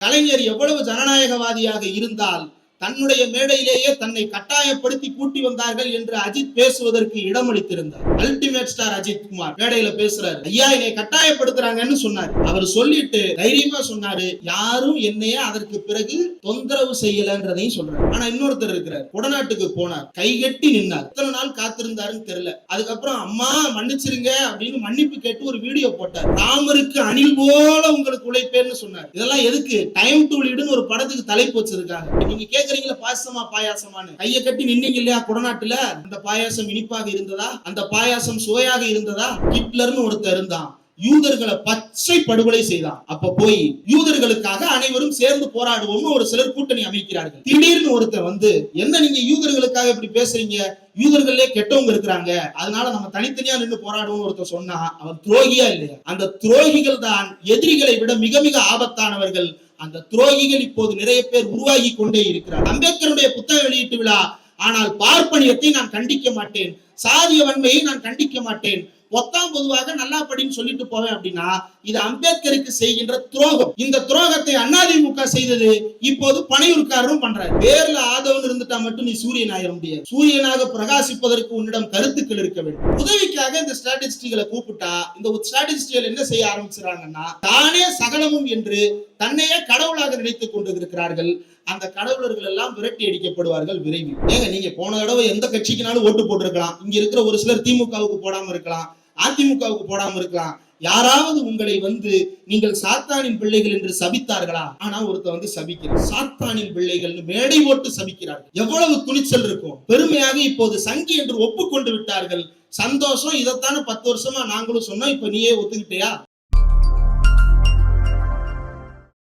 கலைஞர் எவ்வளவு ஜனநாயகவாதியாக இருந்தால் தன்னுடைய மேடையிலேயே தன்னை கட்டாயப்படுத்தி கூட்டி வந்தார்கள் என்று அஜித் பேசுவதற்கு இடமளித்திருந்தார். அல்டிமேட் ஸ்டார் அஜித் குமார் மேடையில பேசுறாரு, ஐயா என்னை கட்டாயப்படுத்துறாங்கன்னு சொன்னார். அவர் சொல்லிட்டு தைரியமா சொன்னாரு, யாரும் என்னைய அதற்கு பிறகு தொந்தரவு செய்யலன்றதையும் சொல்றாரு. ஆனா இன்னொருத்தர் இருக்கிறார், கொடநாட்டுக்கு போனார், கைகட்டி நின்னார். எத்தனை நாள் காத்திருந்தாருன்னு தெரியல. அதுக்கப்புறம் அம்மா மன்னிச்சிருங்க அப்படின்னு மன்னிப்பு கேட்டு ஒரு வீடியோ போட்டார். ராமருக்கு அணில் போல உங்களுக்கு உழைப்பேன்னு சொன்னார். இதெல்லாம் எதுக்கு? டைம் டு லீடுன்னு ஒரு படத்துக்கு தலைப்பு வச்சிருக்காங்க. நீங்க கேக்குறீங்களா பாயசமா பாயாசமானு? கையை கட்டி நின்னீங்க இல்லையா கொடநாட்டுல? அந்த பாயாசம் இனிப்பாக இருந்ததா? அந்த பாயாசம் சுவையாக இருந்ததா? ஹிட்லர்னு ஒருத்தர் இருந்தான், யூதர்களை பச்சை படுகொலை செய்தான். அப்ப போய் யூதர்களுக்காக அனைவரும் சேர்ந்து போராடுவோம்னு ஒரு சிலர் கூட்டணி அமைக்கிறார்கள். திடீர்னு ஒருத்தர் வந்து, என்ன நீங்க யூதர்களுக்காக இப்படி பேசுறீங்க, யூதர்களே கெட்டவங்க இருக்கிறாங்க, அதனால நம்ம தனித்தனியா நின்று போராடுவோம்னு ஒருத்தர் சொன்னா அவன் துரோகியா இல்லையா? அந்த துரோகிகள் தான் எதிரிகளை விட மிக மிக ஆபத்தானவர்கள். அந்த துரோகிகள் இப்போது நிறைய பேர் உருவாகி கொண்டே இருக்கிறார். அம்பேத்கருடைய புத்தக வெளியீட்டு விழா, ஆனால் பார்ப்பனியத்தை நான் கண்டிக்க மாட்டேன், சாதிய வன்மையை நான் கண்டிக்க மாட்டேன், மொத்தம் பொதுவாக நல்லா படின்னு சொல்லிட்டு போவேன் அப்படின்னா இது அம்பேத்கருக்கு செய்கின்ற துரோகம். இந்த துரோகத்தை அதிமுக செய்தது, இப்போது பனையூர்காரரும் பண்றாரு. பேர்ல ஆதவன் இருந்துட்டா மட்டும் நீ சூரியன் ஆயிட முடியாது. சூரியனாக பிரகாசிப்பதற்கு உன்னிடம் கருத்துக்கள் இருக்க வேண்டும். உதவிக்காக இந்த ஸ்ட்ராட்டஜிஸ்டுகளை கூப்பிட்டா இந்த ஸ்ட்ராட்டஜிஸ்டுகள் என்ன செய்ய ஆரம்பிச்சுறாங்கன்னா, தானே சகலமும் என்று தன்னையே கடவுளாக நினைத்துக் கொண்டு இருக்கிறார்கள். அந்த கடவுளர்கள் எல்லாம் விரட்டி அடிக்கப்படுவார்கள் விரைவில். ஏங்க நீங்க போன தடவை எந்த கட்சிக்குனாலும் ஓட்டு போட்டிருக்கலாம். இங்க இருக்கிற ஒரு சிலர் திமுகவுக்கு போடாம இருக்கலாம், அதிமுகவுக்கு போடாம இருக்கலாம். யாராவது உங்களை வந்து நீங்கள் சாத்தானின் பிள்ளைகள் என்று சபித்தார்களா? ஆனா ஒருத்தர் வந்து சபிக்கிறார், சாத்தானின் பிள்ளைகள் மேடை ஓட்டு சபிக்கிறார்கள். எவ்வளவு துணிச்சல் இருக்கும்! பெருமையாக இப்போது சங்கி என்று ஒப்புக்கொண்டு விட்டார்கள். சந்தோஷம். இதைத்தானே 10 வருஷமா நாங்களும் சொன்னோம், இப்ப நீயே ஒத்துக்கிட்டியா?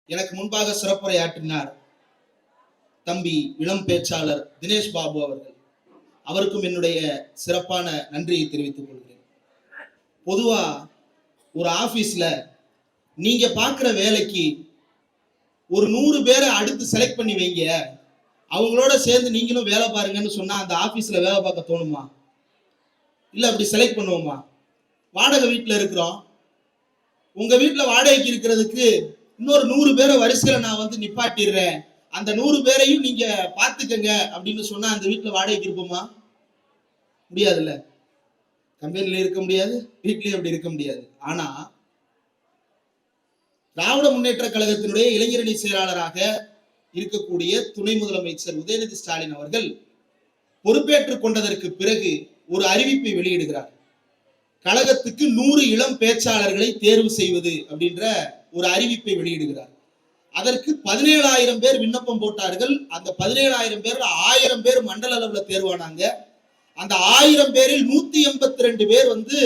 எனக்கு முன்பாக சிறப்புரை ஆற்றினார் தம்பி இளம் பேச்சாளர் தினேஷ் பாபு அவர்கள். அவருக்கும் என்னுடைய சிறப்பான நன்றியை தெரிவித்துக் கொள்கிறேன். பொதுவா ஒரு ஆபீஸ்ல நீங்க பாக்குற வேலைக்கு ஒரு 100 பேரை அடுத்து செலக்ட் பண்ணி வைங்க, அவங்களோட சேர்ந்து நீங்களும் வேலை பாருங்கன்னு சொன்னா அந்த ஆபீஸ்ல வேலை பார்க்க தோணுமா? இல்ல அப்படி செலக்ட் பண்ணுவோமா? வாடகை வீட்டுல இருக்கிறோம், உங்க வீட்டுல வாடகைக்கு இருக்கிறதுக்கு இன்னொரு 100 பேரை வரிசையில நான் வந்து நிப்பாட்டிடுறேன், அந்த 100 பேரையும் நீங்க பாத்துக்கங்க அப்படின்னு சொன்னா அந்த வீட்டுல வாடகைக்கு இருப்போமா? முடியாதுல்ல. கம்பெனில இருக்க முடியாது, வீட்லயும் அப்படி இருக்க முடியாது. ஆனா திராவிட முன்னேற்ற கழகத்தினுடைய இளைஞரணி செயலாளராக இருக்கக்கூடிய துணை முதலமைச்சர் உதயநிதி ஸ்டாலின் அவர்கள் பொறுப்பேற்றுக் கொண்டதற்கு பிறகு ஒரு அறிவிப்பை வெளியிடுகிறார். கழகத்துக்கு 100 இளம் பேச்சாளர்களை தேர்வு செய்வது அப்படின்ற ஒரு அறிவிப்பை வெளியிடுகிறார். அதற்கு 17,000 பேர் விண்ணப்பம் போட்டார்கள். அந்த 17,000 பேர்ல 1000 பேர் மண்டல அளவுல தேர்வானாங்க. அந்த 1000 பேரில் 182 பேர் வந்து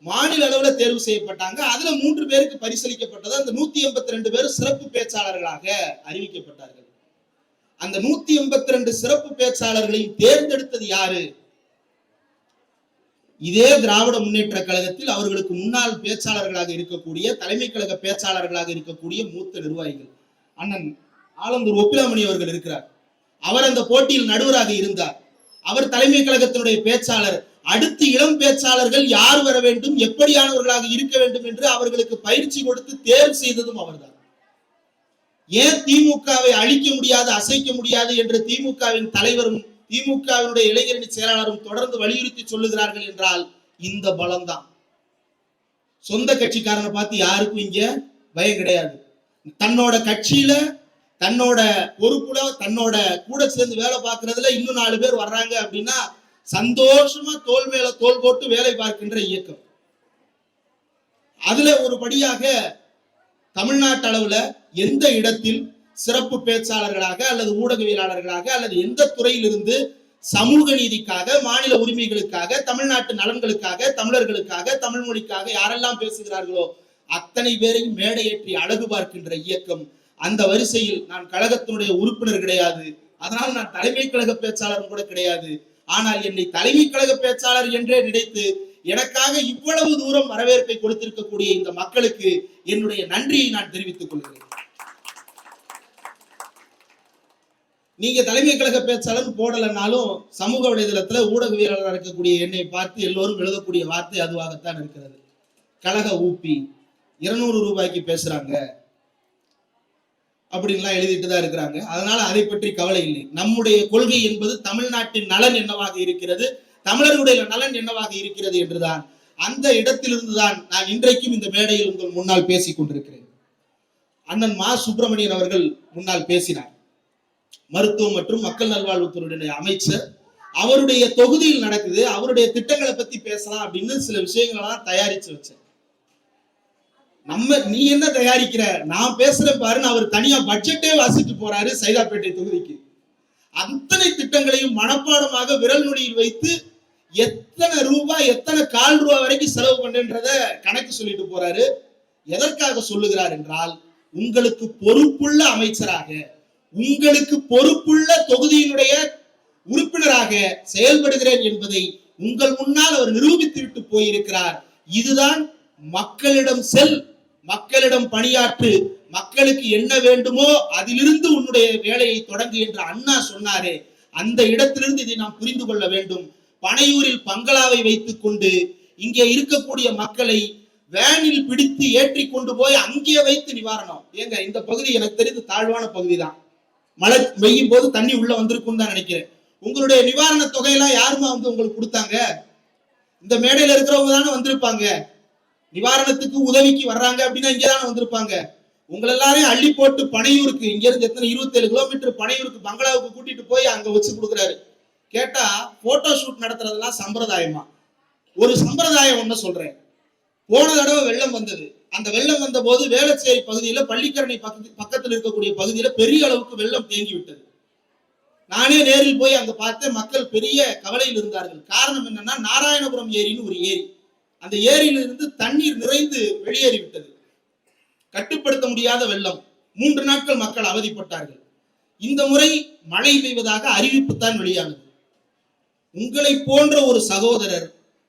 மாநில அளவுல தேர்வு செய்யப்பட்டாங்க. அதுல 3 பேருக்கு பரிசளிக்கப்பட்டது. அந்த 182 பேர் சிறப்பு பேச்சாளர்களாக அறிவிக்கப்பட்டார்கள். அந்த 182 சிறப்பு பேச்சாளர்களையும் தேர்ந்தெடுத்தது யாரு? இதே திராவிட முன்னேற்ற கழகத்தில் அவர்களுக்கு முன்னாள் பேச்சாளர்களாக இருக்கக்கூடிய, தலைமை கழக பேச்சாளர்களாக இருக்கக்கூடிய மூத்த நிர்வாகிகள். அண்ணன் ஆலந்தூர் ஒப்பிலாமணி அவர்கள் இருக்கிறார். அவர் அந்த போட்டியில் நடுவராக இருந்தார். அவர் தலைமை கழகத்தினுடைய பேச்சாளர். அடுத்து இளம் பேச்சாளர்கள் யார் வர வேண்டும், எப்படியானவர்களாக இருக்க வேண்டும் என்று அவர்களுக்கு பயிற்சி கொடுத்து தேர்வு செய்ததும் அவர்தான். ஏன் திமுகவை அழிக்க முடியாது, அசைக்க முடியாது என்று திமுகவின் தலைவரும் திமுகவினுடைய இளைஞரணி செயலாளரும் தொடர்ந்து வலியுறுத்தி சொல்லுகிறார்கள் என்றால் இந்த பலம்தான். சொந்த கட்சிக்காரனை பார்த்து யாருக்கும் இங்க பயம் கிடையாது. தன்னோட கட்சியில, தன்னோட பொறுப்புல, தன்னோட கூட சேர்ந்து வேலை பார்க்கறதுல இன்னும் 4 பேர் வர்றாங்க அப்படின்னா சந்தோஷமா தோல் மேல தோல் போட்டு வேலை பார்க்கின்ற இயக்கம். அதுல ஒரு படியாக தமிழ்நாட்டு அளவுல எந்த இடத்தில் சிறப்பு பேச்சாளர்களாக அல்லது ஊடகவியலாளர்களாக அல்லது எந்த துறையிலிருந்து சமூக நீதிக்காக, மாநில உரிமைகளுக்காக, தமிழ்நாட்டு நலன்களுக்காக, தமிழர்களுக்காக, தமிழ் மொழிக்காக யாரெல்லாம் பேசுகிறார்களோ அத்தனை பேரையும் மேடையேற்றி அழகு பார்க்கின்ற இயக்கம். அந்த வரிசையில் நான் கழகத்தினுடைய உறுப்பினர் கிடையாது, அதனால் நான் தலைமை கழக பேச்சாளரும் கூட கிடையாது. ஆனால் என்னை தலைமை கழக பேச்சாளர் என்றே நினைத்து எனக்காக இவ்வளவு தூரம் வரவேற்பை கொடுத்திருக்கக்கூடிய இந்த மக்களுக்கு என்னுடைய நன்றியை நான் தெரிவித்துக் கொள்கிறேன். நீங்க தலைமை கழக பேச்சாளர் போடலனாலும் சமூக வலைதளத்துல ஊடகவியலாளர் இருக்கக்கூடிய என்னை பார்த்து எல்லோரும் எழுதக்கூடிய வார்த்தை அதுவாகத்தான் இருக்கிறது. கழக ஊப்பி 200 ரூபாய்க்கு பேசுறாங்க, அப்படின்லாம் எழுதிட்டு தான் இருக்கிறாங்க. அதனால அதை பற்றி கவலை இல்லை. நம்முடைய கொள்கை என்பது தமிழ்நாட்டின் நலன் என்னவாக இருக்கிறது, தமிழர்களுடைய நலன் என்னவாக இருக்கிறது என்றுதான் அந்த இடத்திலிருந்துதான் நான் இன்றைக்கும் இந்த மேடையில் உங்கள் முன்னால் பேசிக் கொண்டிருக்கிறேன். அண்ணன் மா சுப்பிரமணியன் அவர்கள் முன்னால் பேசினார். மருத்துவம் மற்றும் மக்கள் நல்வாழ்வுத்துறையுடைய அமைச்சர், அவருடைய தொகுதியில் நடக்குது, அவருடைய திட்டங்களை பத்தி பேசலாம் அப்படின்னு சில விஷயங்களெல்லாம் தயாரிச்சு வச்சேன். நீ என்ன தயாரிக்கிற, நான் பேசுறேன் பாருன்னு அவர் தனியா பட்ஜெட்டே வாசிட்டு போறாரு சைதாப்பேட்டை தொகுதிக்கு. அத்தனை திட்டங்களையும் மனப்பாடமாக விரல் நுனியில் வைத்து எத்தனை ரூபாய் எத்தனை கால் ரூபாய் வரைக்கும் செலவு பண்றத கணக்கு சொல்லிட்டு போறாரு. எதற்காக சொல்லுகிறார் என்றால், உங்களுக்கு பொறுப்புள்ள அமைச்சராக, உங்களுக்கு பொறுப்புள்ள தொகுதியினுடைய உறுப்பினராக செயல்படுகிறேன் என்பதை உங்கள் முன்னால் அவர் நிரூபித்து விட்டு போயிருக்கிறார். இதுதான் மக்களிடம் செல், மக்களிடம் பணியாற்று, மக்களுக்கு என்ன வேண்டுமோ அதிலிருந்து உன்னுடைய வேலையை தொடங்கு என்று அண்ணா சொன்னாரே, அந்த இடத்திலிருந்து இதை நாம் புரிந்து கொள்ள வேண்டும். பனையூரில் பங்களாவை வைத்துக் கொண்டு இங்கே இருக்கக்கூடிய மக்களை வேனில் பிடித்து ஏற்றி கொண்டு போய் அங்கே வைத்து நிவாரணம். ஏங்க, இந்த பகுதி எனக்கு தெரிந்து தாழ்வான பகுதி தான். மழை பெய்யும் போது தண்ணி உள்ள வந்திருக்கும் தான் நினைக்கிறேன். உங்களுடைய நிவாரண தொகையெல்லாம் யாருமா வந்து உங்களுக்கு கொடுத்தாங்க? இந்த மேடையில இருக்கிறவங்க தானே வந்திருப்பாங்க. நிவாரணத்துக்கு உதவிக்கு வர்றாங்க அப்படின்னா இங்கதானே வந்திருப்பாங்க. உங்களை எல்லாரையும் அள்ளி போட்டு பனையூருக்கு, இங்க இருந்து எத்தனை 27 கிலோமீட்டர் பனையூருக்கு பங்களாவுக்கு கூட்டிட்டு போய் அங்க வச்சு கொடுக்குறாரு. கேட்டா போட்டோ ஷூட் நடத்துறதெல்லாம் சம்பிரதாயமா? ஒரு சம்பிரதாயம் ஒண்ணு சொல்றேன். போன தடவை வெள்ளம் வந்தது. அந்த வெள்ளம் வந்த போது வேளச்சேரி பகுதியில, பள்ளிக்கரணை பக்கத்தில் இருக்கக்கூடிய பகுதியில பெரிய அளவுக்கு வெள்ளம் தேங்கி விட்டது. நானே நேரில் போய் அங்க பார்த்து மக்கள் பெரிய கவலையில் இருந்தார்கள். காரணம் என்னன்னா, நாராயணபுரம் ஏரின்னு ஒரு ஏரி, அந்த ஏரியிலிருந்து தண்ணீர் நிறைந்து வெளியேறி விட்டது. கட்டுப்படுத்த முடியாத வெள்ளம். 3 நாட்கள் மக்கள் அவதிப்பட்டார்கள். இந்த முறை மழை பெய்வதாக அறிவிப்பு தான் வெளியானது. உங்களை போன்ற ஒரு சகோதரர்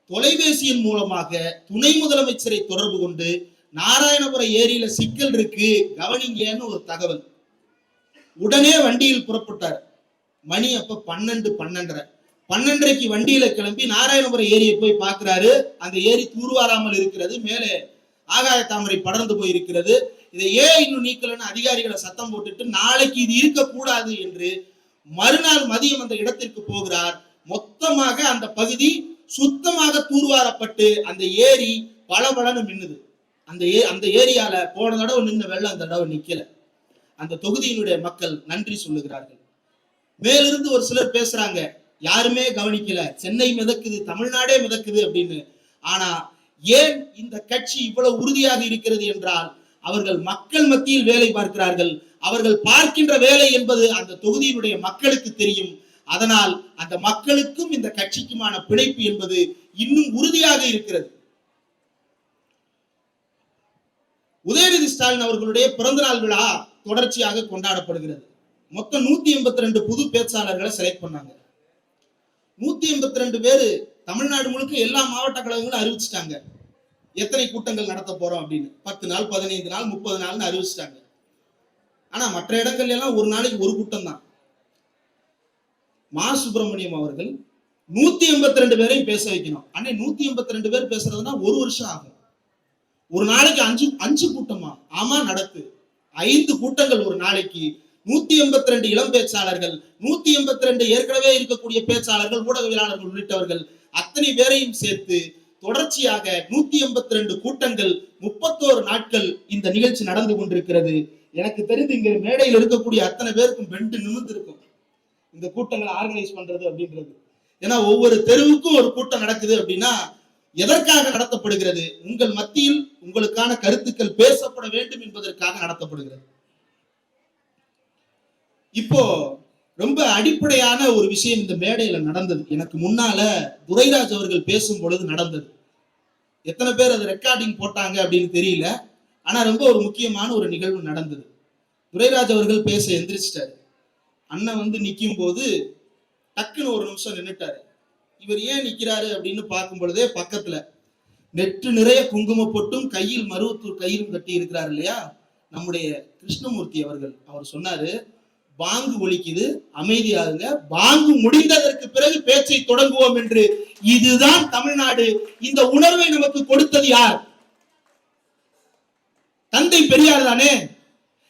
தொலைபேசியின் மூலமாக துணை முதலமைச்சரை தொடர்பு கொண்டு, நாராயணபுரம் ஏரியில சிக்கல் இருக்கு கவனிங்கன்னு ஒரு தகவல். உடனே வண்டியில் புறப்பட்டார். மணி அப்ப 12:30 வண்டியில கிளம்பி நாராயணபுரம் ஏரியை போய் பார்க்கிறாரு. அந்த ஏரி தூர்வாராமல் இருக்கிறது, மேலே ஆகாய தாமரை படர்ந்து போயிருக்கிறது. இதை ஏன் இன்னும் நீக்கலன்னு அதிகாரிகளை சத்தம் போட்டுட்டு, நாளைக்கு இது இருக்கக்கூடாது என்று மறுநாள் மதியம் அந்த இடத்திற்கு போகிறார். மொத்தமாக அந்த பகுதி சுத்தமாக தூர்வாரப்பட்டு அந்த ஏரி பளபளன்னு மின்னுது. அந்த ஏரியால போன தடவை நின்ன வெள்ளம் அந்த தடவை நிக்கல. அந்த தொகுதியினுடைய மக்கள் நன்றி சொல்லுகிறார்கள். மேலிருந்து ஒரு சிலர் பேசுறாங்க, யாருமே கவனிக்கல, சென்னை மிதக்குது, தமிழ்நாடே மிதக்குது அப்படின்னு. ஆனா ஏன் இந்த கட்சி இவ்வளவு உறுதியாக இருக்கிறது என்றால், அவர்கள் மக்கள் மத்தியில் வேலை பார்க்கிறார்கள். அவர்கள் பார்க்கின்ற வேலை என்பது அந்த தொகுதியினுடைய மக்களுக்கு தெரியும். அதனால் அந்த மக்களுக்கும் இந்த கட்சிக்குமான பிணைப்பு என்பது இன்னும் உறுதியாக இருக்கிறது. உதயநிதி ஸ்டாலின் அவர்களுடைய பிறந்தநாள் விழா தொடர்ச்சியாக கொண்டாடப்படுகிறது. மொத்தம் 182 புது பேச்சாளர்களை செலக்ட் பண்ணாங்க. 182 பேரு தமிழ்நாடு முழுக்க எல்லா மாவட்ட கழகங்களும் அறிவிச்சிட்டாங்க எத்தனை கூட்டங்கள் நடத்த போறோம் அப்படின்னு. 10 நாள், 15 நாள், 30 நாள்னு அறிவிச்சிட்டாங்க. ஆனா மற்ற இடங்கள்ல எல்லாம் ஒரு நாளைக்கு ஒரு கூட்டம் தான். மா சுப்பிரமணியம் அவர்கள் 182 பேரையும் பேச வைக்கணும். அன்னை 182 பேர் பேசுறதுன்னா 1 வருஷம் ஆகும். ஒரு நாளைக்கு 5 கூட்டமா? ஆமா, நடக்கு 5 கூட்டங்கள் ஒரு நாளைக்கு. 182 இளம் பேச்சாளர்கள், 182 ஏற்கனவே இருக்கக்கூடிய பேச்சாளர்கள், ஊடகவியலாளர்கள் உள்ளிட்டவர்கள் அத்தனை பேரையும் சேர்த்து தொடர்ச்சியாக 182 கூட்டங்கள், 31 நாட்கள் இந்த நிகழ்ச்சி நடந்து கொண்டிருக்கிறது. எனக்கு தெரிந்து இங்க மேடையில் இருக்கக்கூடிய அத்தனை பேருக்கும் பெண்டு நிமிர்ந்து இருக்கும் இந்த கூட்டங்களை ஆர்கனைஸ் பண்றது அப்படின்றது. ஏன்னா ஒவ்வொரு தெருவுக்கும் ஒரு கூட்டம் நடக்குது அப்படின்னா எதற்காக நடத்தப்படுகிறது? உங்கள் மத்தியில் உங்களுக்கான கருத்துக்கள் பேசப்பட வேண்டும் என்பதற்காக நடத்தப்படுகிறது. இப்போ ரொம்ப அடிப்படையான ஒரு விஷயம் இந்த மேடையில நடந்தது. எனக்கு முன்னால துரைராஜ் அவர்கள் பேசும் பொழுது நடந்தது. எத்தனை பேர் அது ரெக்கார்டிங் போட்டாங்க அப்படின்னு தெரியல. ஆனா ரொம்ப ஒரு முக்கியமான ஒரு நிகழ்வு நடந்தது. துரைராஜ் அவர்கள் பேச எந்திரிச்சிட்டாரு. அண்ணன் வந்து நிற்கும் போது டக்குன்னு ஒரு நிமிஷம் நின்றுட்டாரு. இவர் ஏன் நிக்கிறாரு அப்படின்னு பார்க்கும் பொழுதே பக்கத்துல நெற்று நிறைய குங்கும பொட்டும் கையில் மருவத்தூர் கையிலும் கட்டி இருக்கிறார் இல்லையா, நம்முடைய கிருஷ்ணமூர்த்தி அவர்கள். அவர் சொன்னாரு, பாங்கு ஒலிக்குது, அமைதியாகுங்க, பாங்கு முடிந்ததற்கு பிறகு பேச்சை தொடங்குவோம் என்று. இதுதான் தமிழ்நாடு. இந்த உணர்வை நமக்கு கொடுத்தது யார்? தந்தை பெரியார் தானே.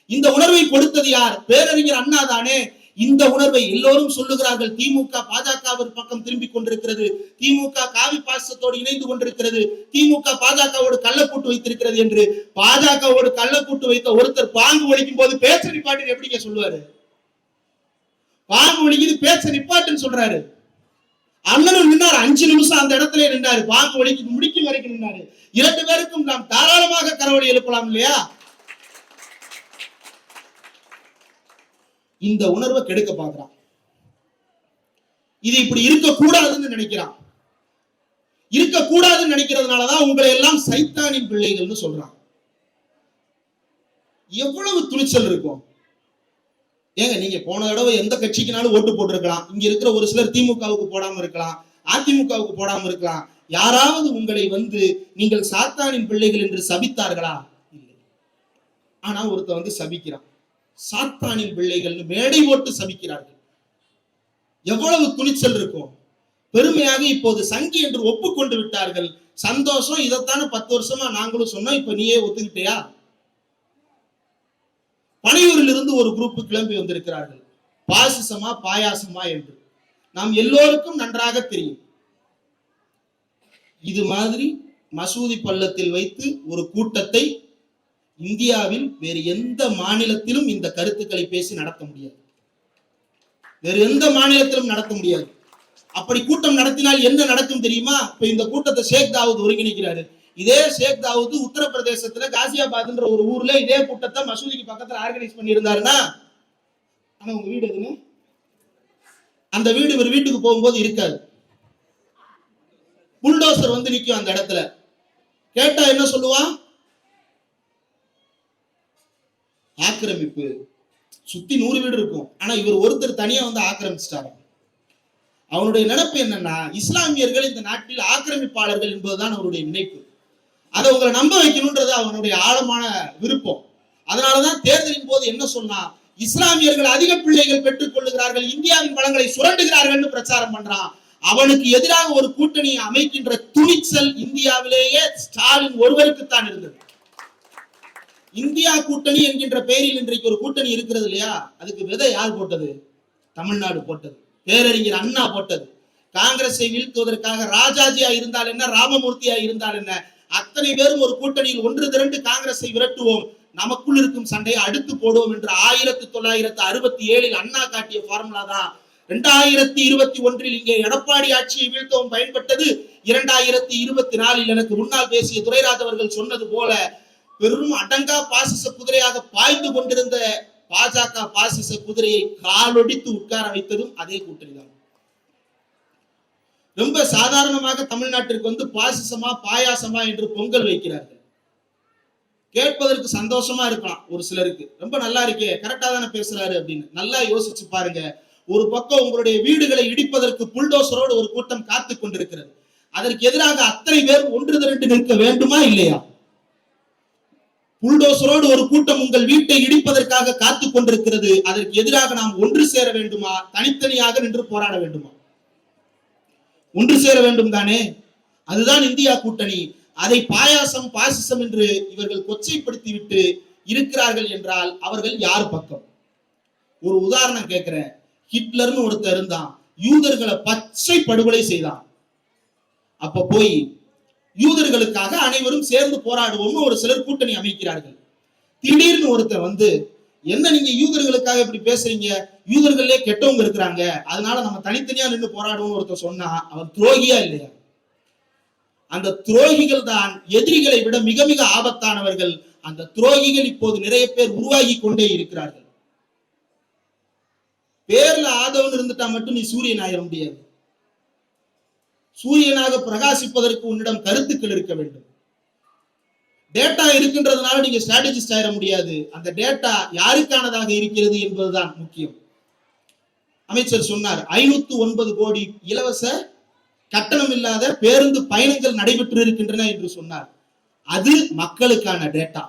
இந்த உணர்வை கொடுத்தது யார்? பேரறிஞர் அண்ணா தானே. இந்த உணர்வை எல்லோரும் சொல்லுகிறார்கள். திமுக பாஜகவின் பக்கம் திரும்பிக் கொண்டிருக்கிறது, திமுக காவி பாசத்தோடு இணைந்து கொண்டிருக்கிறது, திமுக பாஜகவோடு கள்ளக்கூட்டு வைத்திருக்கிறது என்று. பாஜகவோடு கள்ளக்கூட்டு வைத்த ஒருத்தர் பாங்கு ஒழிக்கும் போது பேச்ச நிப்பாட்டு எப்படிங்க சொல்லுவாரு? பாங்கு ஒழிக்குது பேச்ச நிப்பாட்டுன்னு சொல்றாரு. அண்ணனும் நின்னார், 5 நிமிஷம் அந்த இடத்துல நின்றாரு, பாங்கு ஒழிக்கு முடிக்கும் வரைக்கும் நின்றாரு. 2 பேருக்கும் நாம் தாராளமாக கரவொலி எழுப்பலாம் இல்லையா? இந்த உணர்வை கெடுக்க பார்க்கிறான். இது இப்படி இருக்கக்கூடாதுன்னு நினைக்கிறான். இருக்கக்கூடாதுன்னு நினைக்கிறதுனாலதான் உங்களை எல்லாம் சைத்தானின் பிள்ளைகள்னு சொல்றான். எவ்வளவு துணிச்சல் இருக்கும் ஏங்க? நீங்க போன தடவை எந்த கட்சிக்குனாலும் ஓட்டு போட்டிருக்கலாம். இங்க இருக்கிற ஒரு சிலர் திமுகவுக்கு போடாம இருக்கலாம், அதிமுகவுக்கு போடாம இருக்கலாம். யாராவது உங்களை வந்து நீங்கள் சாத்தானின் பிள்ளைகள் என்று சபித்தார்களா? இல்லை. ஆனா ஒருத்தர் வந்து சபிக்கிறான், சாத்தானின் பிள்ளைகள் மேடை ஓட்டு சபிக்கிறார்கள். எவ்வளவு துணிச்சல் இருக்கும்! பெருமையாக இப்போது சங்கி என்று ஒப்புக்கொண்டு விட்டார்கள். சந்தோஷம். இதைத்தானே 10 வருஷமா நாங்களும் சொன்னோம், இப்ப நீயே ஒத்துக்கிட்டியா? பனையூரில் இருந்து ஒரு குரூப் கிளம்பி வந்திருக்கிறார்கள், பாசிசமா பாயாசமா என்று. நாம் எல்லோருக்கும் நன்றாக தெரியும். இது மாதிரி மசூதி பள்ளத்தில் வைத்து ஒரு கூட்டத்தை இந்தியாவில் வேறு எந்த மாநிலத்திலும் இந்த கருத்துக்களை பேசி நடத்த முடியாது. வேறு எந்த மாநிலத்திலும் நடத்த முடியாது. அப்படி கூட்டம் நடத்தினால் என்ன நடக்கும் தெரியுமா? இப்ப இந்த கூட்டத்தை ஷேக் தாவூத் ஒருங்கிணைக்கிறாரு. இதே ஷேக் தாவூத் உத்தரப்பிரதேசத்துல காசியாபாத்ன்ற ஒரு ஊர்ல இதே கூட்டத்தை மசூதிக்கு பக்கத்துல ஆர்கனைஸ் பண்ணி இருந்தாருன்னா, ஆனா உங்க வீடு எதுன்னு அந்த வீடு ஒரு வீட்டுக்கு போகும்போது இருக்காது. புல்டோசர் வந்து நிக்கும் அந்த இடத்துல. கேட்டா என்ன சொல்லுவான்? ஆக்கிரமிப்பு. சுத்தி 100 வீடு இருக்கும், ஆனா இவர் ஒருத்தர் தனியா வந்து ஆக்கிரமிச்சிட்டாரு. அவனுடைய நினைப்பு என்னன்னா, இஸ்லாமியர்கள் இந்த நாட்டில் ஆக்கிரமிப்பாளர்கள் என்பதுதான் அவருடைய நினைப்பு. அதை உங்களை நம்ப வைக்கணும்ன்றது அவனுடைய ஆழமான விருப்பம். அதனாலதான் தேர்தலின் போது என்ன சொன்னா, இஸ்லாமியர்கள் அதிக பிள்ளைகள் பெற்றுக் கொள்ளுகிறார்கள், இந்தியாவின் வளங்களை சுரண்டுகிறார்கள் பிரச்சாரம் பண்றான். அவனுக்கு எதிராக ஒரு கூட்டணியை அமைக்கின்ற துணிச்சல் இந்தியாவிலேயே ஸ்டாலின் ஒருவருக்குத்தான் இருந்தது. இந்தியா கூட்டணி என்கின்ற பெயரில் இன்றைக்கு ஒரு கூட்டணி இருக்கிறது இல்லையா? அதுக்கு விதை யார் போட்டது? தமிழ்நாடு போட்டது, பேரறிஞர் அண்ணா போட்டது. காங்கிரஸை வீழ்த்துவதற்காக ராஜாஜியா இருந்தால் என்ன, ராமமூர்த்தியா இருந்தால் என்ன, அத்தனை பேரும் ஒரு கூட்டணியில் ஒன்று திரண்டு காங்கிரஸை விரட்டுவோம், நமக்குள் இருக்கும் சண்டையை அடுத்து போடுவோம் என்று 1967 அண்ணா காட்டிய ஃபார்முலா தான் 2021 இங்கே எடப்பாடி ஆட்சியை வீழ்த்தவும் பயன்பட்டது. 2024 எனக்கு முன்னால் பேசிய துரைராஜ் அவர்கள் சொன்னது போல பெரும் அடங்கா பாசிச குதிரையாக பாய்ந்து கொண்டிருந்த பாஜக பாசிச குதிரையை காலொடித்து உட்கார வைத்ததும் அதே கூட்டணி தான். ரொம்ப சாதாரணமாக தமிழ்நாட்டிற்கு வந்து பாசிசமா பாயாசமா என்று பொங்கல் வைக்கிறார்கள். கேட்பதற்கு சந்தோஷமா இருக்கலாம் ஒரு சிலருக்கு, ரொம்ப நல்லா இருக்கே, கரெக்டா தானே பேசுறாரு அப்படின்னு. நல்லா யோசிச்சு பாருங்க. ஒரு பக்கம் உங்களுடைய வீடுகளை இடிப்பதற்கு புல்டோசரோடு ஒரு கூட்டம் காத்து கொண்டிருக்கிறது. அதற்கு எதிராக அத்தனை பேர் ஒன்று திரண்டு நிற்க வேண்டுமா இல்லையா? புல்டோசரோடு ஒரு கூட்டம் உங்கள் வீட்டை இடிப்பதற்காக காத்து கொண்டிருக்கிறது. அதற்கு எதிராக நாம் ஒன்று சேர வேண்டுமா, தனித்தனியாக நின்று போராட வேண்டுமா? ஒன்று சேர வேண்டும் தானே. அதுதான் இந்தியா கூட்டணி. அதை பாயாசம் பாசிசம் என்று இவர்கள் கொச்சைப்படுத்தி விட்டு இருக்கிறார்கள் என்றால் அவர்கள் யார் பக்கம்? ஒரு உதாரணம் கேட்கிறேன். ஹிட்லர்னு ஒருத்தர் இருந்தான், யூதர்களை பச்சை படுகொலை செய்தான். அப்ப போய் யூதர்களுக்காக அனைவரும் சேர்ந்து போராடுவோம்னு ஒரு சிலர் கூட்டணி அமைக்கிறார்கள். திடீர்னு ஒருத்தர் வந்து, என்ன நீங்க யூதர்களுக்காக இப்படி பேசுறீங்க, யூதர்களே கெட்டவங்க இருக்கிறாங்க, அதனால நம்ம தனித்தனியா நின்று போராடுவோம் ஒருத்தர் சொன்னா அவன் துரோகியா இல்லையா? அந்த துரோகிகள் தான் எதிரிகளை விட மிக மிக ஆபத்தானவர்கள். அந்த துரோகிகள் இப்போது நிறைய பேர் உருவாகி கொண்டே இருக்கிறார்கள். பேர்ல ஆதவன் இருந்துட்டா மட்டும் நீ சூரியன் ஆயிட முடியாது. சூரியனாக பிரகாசிப்பதற்கு உன்னிடம் கருத்துக்கள் இருக்க வேண்டும். டேட்டா இருக்கின்றதுனால நீங்க ஸ்ட்ராட்டஜிஸ்ட் ஆயிட முடியாது. அந்த டேட்டா யாருக்கானதாக இருக்கிறது என்பதுதான் முக்கியம். அமைச்சர் சொன்னார், 509 கோடி இலவச கட்டணம் இல்லாத பேருந்து பயணங்கள் நடைபெற்று இருக்கின்றன என்று சொன்னார். அது மக்களுக்கான டேட்டா.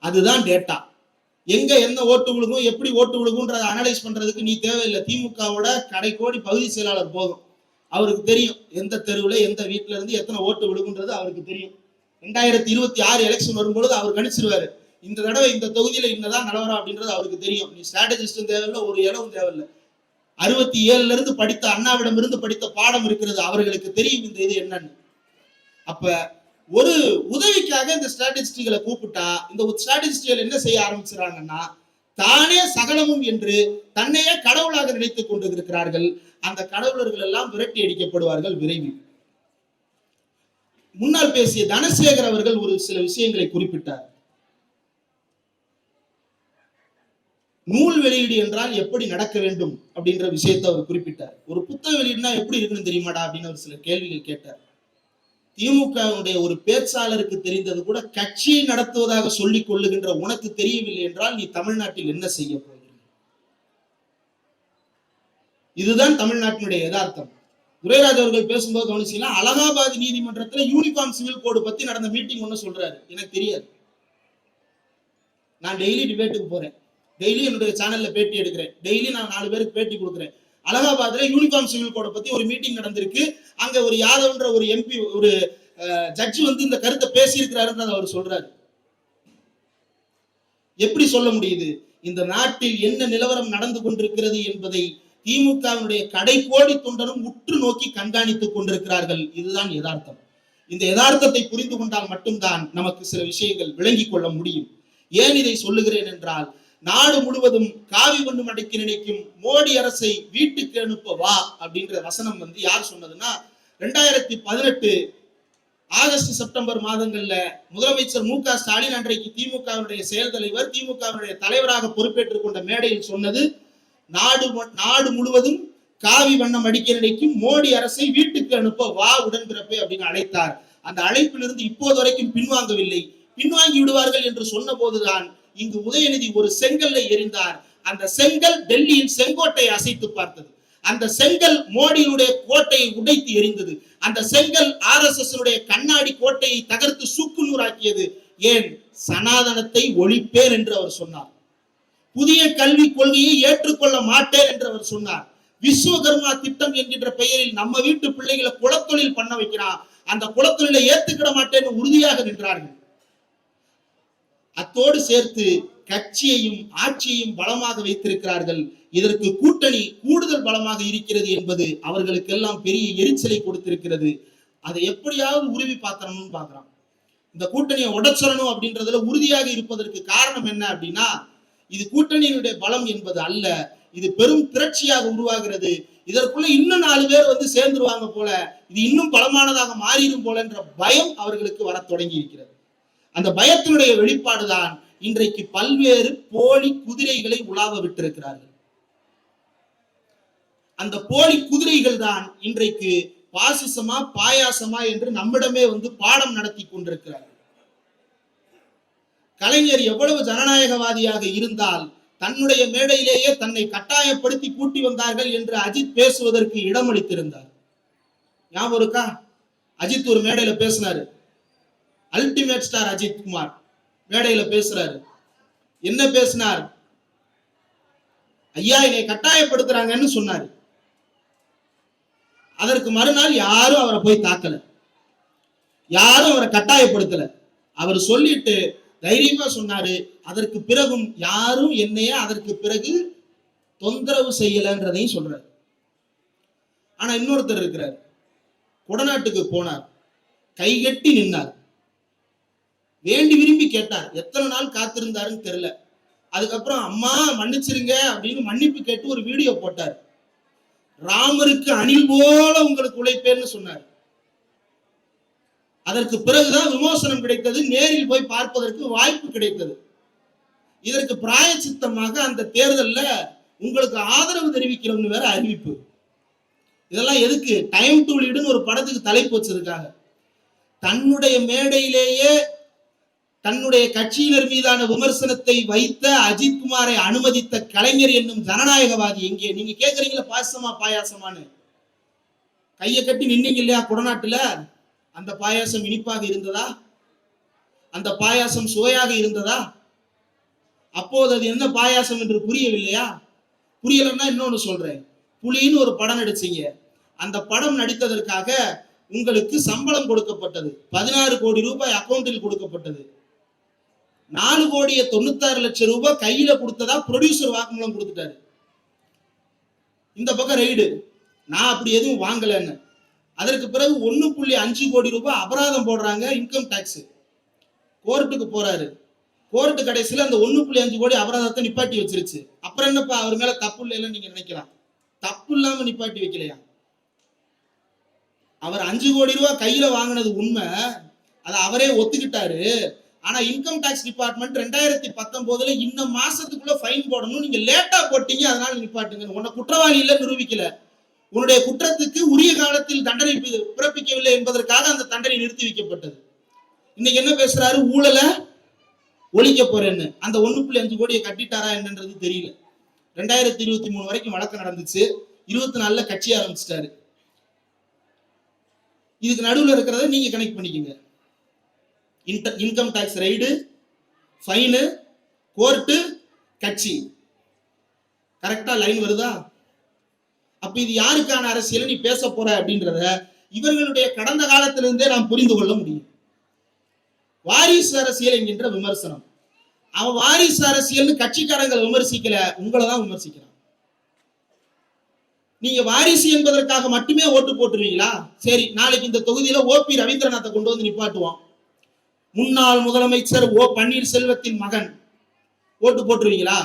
அதுதான் டேட்டா. எங்க என்ன ஓட்டு விழுகும், எப்படி ஓட்டு விழுகும்ன்றதை அனலைஸ் பண்றதுக்கு நீ தேவையில்லை. திமுகவோட கடைக்கோடி பகுதி செயலாளர் போதும், அவருக்கு தெரியும் எந்த தெருவுல எந்த வீட்டுல இருந்து எத்தனை ஓட்டு விழுகுன்றது அவருக்கு தெரியும். 2026 எலெக்ஷன் வரும்பொழுது அவர் கணிச்சிருவாரு, இந்த தடவை இந்த தொகுதியில இன்னதான் நிலவரம் அப்படின்றது அவருக்கு தெரியும். நீ ஸ்ட்ராட்டஜிஸ்டும் தேவையில்லை, ஒரு இடமும் தேவையில்லை. 67ல இருந்து படித்த அண்ணாவிடம் இருந்து படித்த பாடம் இருக்கிறது, அவர்களுக்கு தெரியும் இந்த இது என்னன்னு. அப்ப ஒரு உதவிக்காக இந்த ஸ்ட்ராட்டஜிஸ்டுகளை கூப்பிட்டா இந்த ஸ்ட்ராட்டஜிஸ்டுகள் என்ன செய்ய ஆரம்பிச்சுறாங்கன்னா, தானே சகலமும் என்று தன்னையே கடவுளாக நினைத்துக் கொண்டிருக்கிறார்கள். அந்த கடவுளர்கள் எல்லாம் விரட்டி அடிக்கப்படுவார்கள் விரைவில். முன்னால் பேசிய தனசேகர் அவர்கள் ஒரு சில விஷயங்களை குறிப்பிட்டார். நூல் வெளியீடு என்றால் எப்படி நடக்க வேண்டும் அப்படின்ற விஷயத்தை அவர் குறிப்பிட்டார். ஒரு புத்தக வெளியீடுனா எப்படி இருக்குன்னு தெரியுமாடா அப்படின்னு அவர் சில கேள்விகள் கேட்டார். திமுகவுடைய ஒரு பேச்சாளருக்கு தெரிந்தது கூட கட்சியை நடத்துவதாக சொல்லிக் கொள்ளுகின்ற உனக்கு தெரியவில்லை என்றால் நீ தமிழ்நாட்டில் என்ன செய்ய போகிறீர்கள்? இதுதான் தமிழ்நாட்டினுடைய யதார்த்தம். துரைராஜ் அவர்கள் பேசும்போது கவனிச்சீங்கன்னா, அலகாபாத் நீதிமன்றத்தில் யூனிஃபார்ம் சிவில் கோடு பத்தி நடந்த மீட்டிங் ஒண்ணு சொல்றாரு. எனக்கு தெரியாது. நான் டெய்லி டிபேட்டுக்கு போறேன், டெய்லி என்னுடைய சேனல்ல பேட்டி எடுக்கிறேன், டெய்லி நான் 4 பேருக்கு பேட்டி கொடுக்குறேன். அலகாபாத்ல யூனிஃபார்ம் சிவில் கோடை பத்தி ஒரு மீட்டிங் நடந்திருக்கு. அங்க ஒரு யாதவ்ன்ற ஒரு எம்பி, ஒரு ஜட்ஜ் வந்து இந்த கருத்தை பேசியிருக்கிறாருன்னு அவர் சொல்றாரு. எப்படி சொல்ல முடியுது? இந்த நாட்டில் என்ன நிலவரம் நடந்து கொண்டிருக்கிறது என்பதை திமுகவினுடைய கடைக்கோடி தொண்டரும் உற்று நோக்கி கண்காணித்துக் கொண்டிருக்கிறார்கள். இதுதான் யதார்த்தம். இந்த யதார்த்தத்தை புரிந்து கொண்டால் மட்டும்தான் நமக்கு சில விஷயங்கள் விளங்கிக் கொள்ள முடியும். ஏன் இதை சொல்லுகிறேன் என்றால், நாடு முழுவதும் காவி வண்ணம் அடைக்க நினைக்கும் மோடி அரசை வீட்டுக்கு அனுப்ப வா அப்படின்ற வசனம் வந்து யார் சொன்னதுன்னா, 2018 ஆகஸ்ட் செப்டம்பர் மாதங்கள்ல முதலமைச்சர் மு க ஸ்டாலின் அன்றைக்கு திமுகவினுடைய செயல் தலைவர், திமுகவினுடைய தலைவராக பொறுப்பேற்றுக் கொண்ட மேடையில் சொன்னது, நாடு முழுவதும் காவி வண்ணம் அடிக்க நினைக்கும் மோடி அரசை வீட்டுக்கு அனுப்ப வா உடன்பிறப்பே அப்படின்னு அழைத்தார். அந்த அழைப்பிலிருந்து இப்போது வரைக்கும் பின்வாங்கவில்லை. பின்வாங்கி விடுவார்கள் என்று சொன்ன போதுதான் இங்கு உதயநிதி ஒரு செங்கல்லை எறிந்தார். அந்த செங்கல் டெல்லியின் செங்கோட்டை அசைத்து பார்த்தது. அந்த செங்கல் மோடியுடைய கோட்டையை உடைத்து எரிந்தது. அந்த செங்கல் RSS கண்ணாடி கோட்டையை தகர்த்து சுக்கு நூறாக்கியது. ஏன்? சனாதனத்தை ஒழிப்பேன் என்று அவர் சொன்னார். புதிய கல்விக் கொள்கையை ஏற்றுக்கொள்ள மாட்டேன் என்று அவர் சொன்னார். விஸ்வகர்மா திட்டம் என்கின்ற பெயரில் நம்ம வீட்டு பிள்ளைகளை குலத்தொழில் பண்ண வைக்கிறான், அந்த குலத்தொழிலை ஏற்றுக்கிட மாட்டேன்னு உறுதியாக நின்றார்கள். அத்தோடு சேர்த்து கட்சியையும் ஆட்சியையும் பலமாக வைத்திருக்கிறார்கள். இதற்கு கூட்டணி கூடுதல் பலமாக இருக்கிறது என்பது அவர்களுக்கெல்லாம் பெரிய எரிச்சலை கொடுத்திருக்கிறது. அதை எப்படியாவது உருவி பார்க்கணும்னு பார்க்கிறான். இந்த கூட்டணியை உடைச்சரணும் அப்படின்றதுல உறுதியாக இருப்பதற்கு காரணம் என்ன அப்படின்னா, இது கூட்டணியினுடைய பலம் என்பது அல்ல, இது பெரும் திரட்சியாக உருவாகிறது. இதற்குள்ள இன்னும் 4 பேர் வந்து சேர்ந்துருவாங்க போல, இது இன்னும் பலமானதாக மாறிடும் போல என்ற பயம் அவர்களுக்கு வர தொடங்கி இருக்கிறது. அந்த பயத்தினுடைய வெளிப்பாடுதான் இன்றைக்கு பல்வேறு போலி குதிரைகளை உலாவ விட்டிருக்கிறார்கள். அந்த போலி குதிரைகள் தான் இன்றைக்கு பாசிசமா பாயாசமா என்று நம்மிடமே வந்து பாடம் நடத்தி கொண்டிருக்கிறார்கள். கலைஞர் எவ்வளவு ஜனநாயகவாதியாக இருந்தால் தன்னுடைய மேடையிலேயே தன்னை கட்டாயப்படுத்தி கூட்டி வந்தார்கள் என்று அஜித் பேசுவதற்கு இடமளித்திருந்தார். ஞாபகம் இருக்கா? அஜித் ஒரு மேடையில பேசினாரு. அல்டிமேட் ஸ்டார் அஜித் குமார் மேடையில பேசுறாரு. என்ன பேசினார்? ஐயா என்னை கட்டாயப்படுத்துறாங்கன்னு சொன்னாரு. அதற்கு மறுநாள் யாரும் அவரை போய் தாக்கல, யாரும் அவரை கட்டாயப்படுத்தல. அவர் சொல்லிட்டு தைரியமா சொன்னாரு, அதற்கு பிறகும் யாரும் என்னைய அதற்கு பிறகு தொந்தரவு செய்யலன்றதையும் சொல்றாரு. ஆனா இன்னொருத்தர் இருக்கிறார், கொடநாட்டுக்கு போனார், கைகட்டி நின்னார், வேண்டி விரும்பி கேட்டார். எத்தனை நாள் காத்திருந்தாருன்னு தெரியல. அதுக்கப்புறம் அம்மா மன்னிச்சிருங்க அப்படின்னு மன்னிப்பு கேட்டு ஒரு வீடியோ போட்டார். ராமருக்கு அணில் போல உங்களுக்கு உழைப்பேன்னு சொன்னார். அதற்கு பிறகுதான் விமோசனம் கிடைத்தது, நேரில் போய் பார்ப்பதற்கு வாய்ப்பு கிடைத்தது. இதற்கு பிராயச்சித்தமாக அந்த தேர்தல்ல உங்களுக்கு ஆதரவு தெரிவிக்கிறோம்னு வேற அறிவிப்பு. இதெல்லாம் எதுக்கு? டைம் டு லீடுன்னு ஒரு படத்துக்கு தலைப்பு வச்சிருக்காங்க. தன்னுடைய மேடையிலேயே தன்னுடைய கட்சியினர் மீதான விமர்சனத்தை வைத்த அஜித் குமாரை அனுமதித்த கலைஞர் என்னும் ஜனநாயகவாதி எங்கே? நீங்க கேக்குறீங்களா பாசமா பாயாசமானு? கையை கட்டி நின்னீங்க இல்லையா கொடநாட்டுல? அந்த பாயாசம் இனிப்பாக இருந்ததா? அந்த பாயாசம் சுவையாக இருந்ததா? அப்போது அது என்ன பாயாசம் என்று புரியவில்லையா? புரியலன்னா இன்னொன்னு சொல்றேன். புலின்னு ஒரு படம் நடிச்சீங்க. அந்த படம் நடித்ததற்காக உங்களுக்கு சம்பளம் கொடுக்கப்பட்டது. 16 கோடி ரூபாய் அக்கௌண்டில் கொடுக்கப்பட்டது. 4,96,00,000 ரூபாய் கையில கொடுத்ததா ப்ரொடியூசர் வாக்குமூலம் கொடுத்துட்டாரு. இந்த பக்கம் ரைடு, நான் அப்படி எதுவும் வாங்கலன்னு. அதற்கு பிறகு 1.5 கோடி ரூபாய் அபராதம் போடுறாங்க இன்கம் டாக்ஸ். கோர்ட்டுக்கு போறாரு. கோர்ட்டு கடைசியில் அந்த 1.5 கோடி அபராதத்தை நிப்பாட்டி வச்சிருச்சு. அப்புறம் என்னப்பா அவர் மேல தப்பு இல்லைன்னு நீங்க நினைக்கலாம். தப்பு இல்லாம நிப்பாட்டி வைக்கலையா? அவர் 5 கோடி ரூபாய் கையில வாங்கினது உண்மை, அதை அவரே ஒத்துக்கிட்டாரு. ஆனா இன்கம் டாக்ஸ் டிபார்ட்மெண்ட் 2019 இந்த மாசத்துக்குள்ள ஃபைன் போடணும், நீங்க லேட்டா போட்டீங்க அதனால நிப்பாட்டுங்க. உன்னை குற்றவாளி இல்ல நிரூபிக்கல, உன்னுடைய குற்றத்துக்கு உரிய காலத்தில் தண்டனை பிறப்பிக்கவில்லை என்பதற்காக அந்த தண்டனை நிறுத்தி வைக்கப்பட்டது. இன்னைக்கு என்ன பேசுறாரு? ஊழல ஒழிக்க போறேன்னு. அந்த 1.5 கோடியை கட்டிட்டாரா என்னன்றது தெரியல. 2023 வரைக்கும் வழக்கு நடந்துச்சு. 24ல கட்சி ஆரம்பிச்சிட்டாரு. இதுக்கு நடுவில் இருக்கிறத நீங்க கனெக்ட் பண்ணிக்கங்க. Income tax raid, fine, court, கட்சி. கரெக்டா லைன் வருதா? அப்ப இது யாருக்கான அரசியல் நீ பேச போற அப்படின்றத இவர்களுடைய கடந்த காலத்திலிருந்தே நாம் புரிந்து கொள்ள முடியும். வாரிசு அரசியல் என்கின்ற விமர்சனம், அவன் வாரிசு அரசியல் கட்சிக்காரங்களை விமர்சிக்கல, உங்களை தான் விமர்சிக்கிறான். நீங்க வாரிசு என்பதற்காக மட்டுமே ஓட்டு போட்டுருவீங்களா? சரி, நாளைக்கு இந்த தொகுதியில ஓபி ரவீந்திரநாத்தை கொண்டு வந்து நிப்பாட்டுவோம். முன்னாள் முதலமைச்சர் ஓ பன்னீர்செல்வத்தின் மகன், ஓட்டு போட்டுருவீங்களா?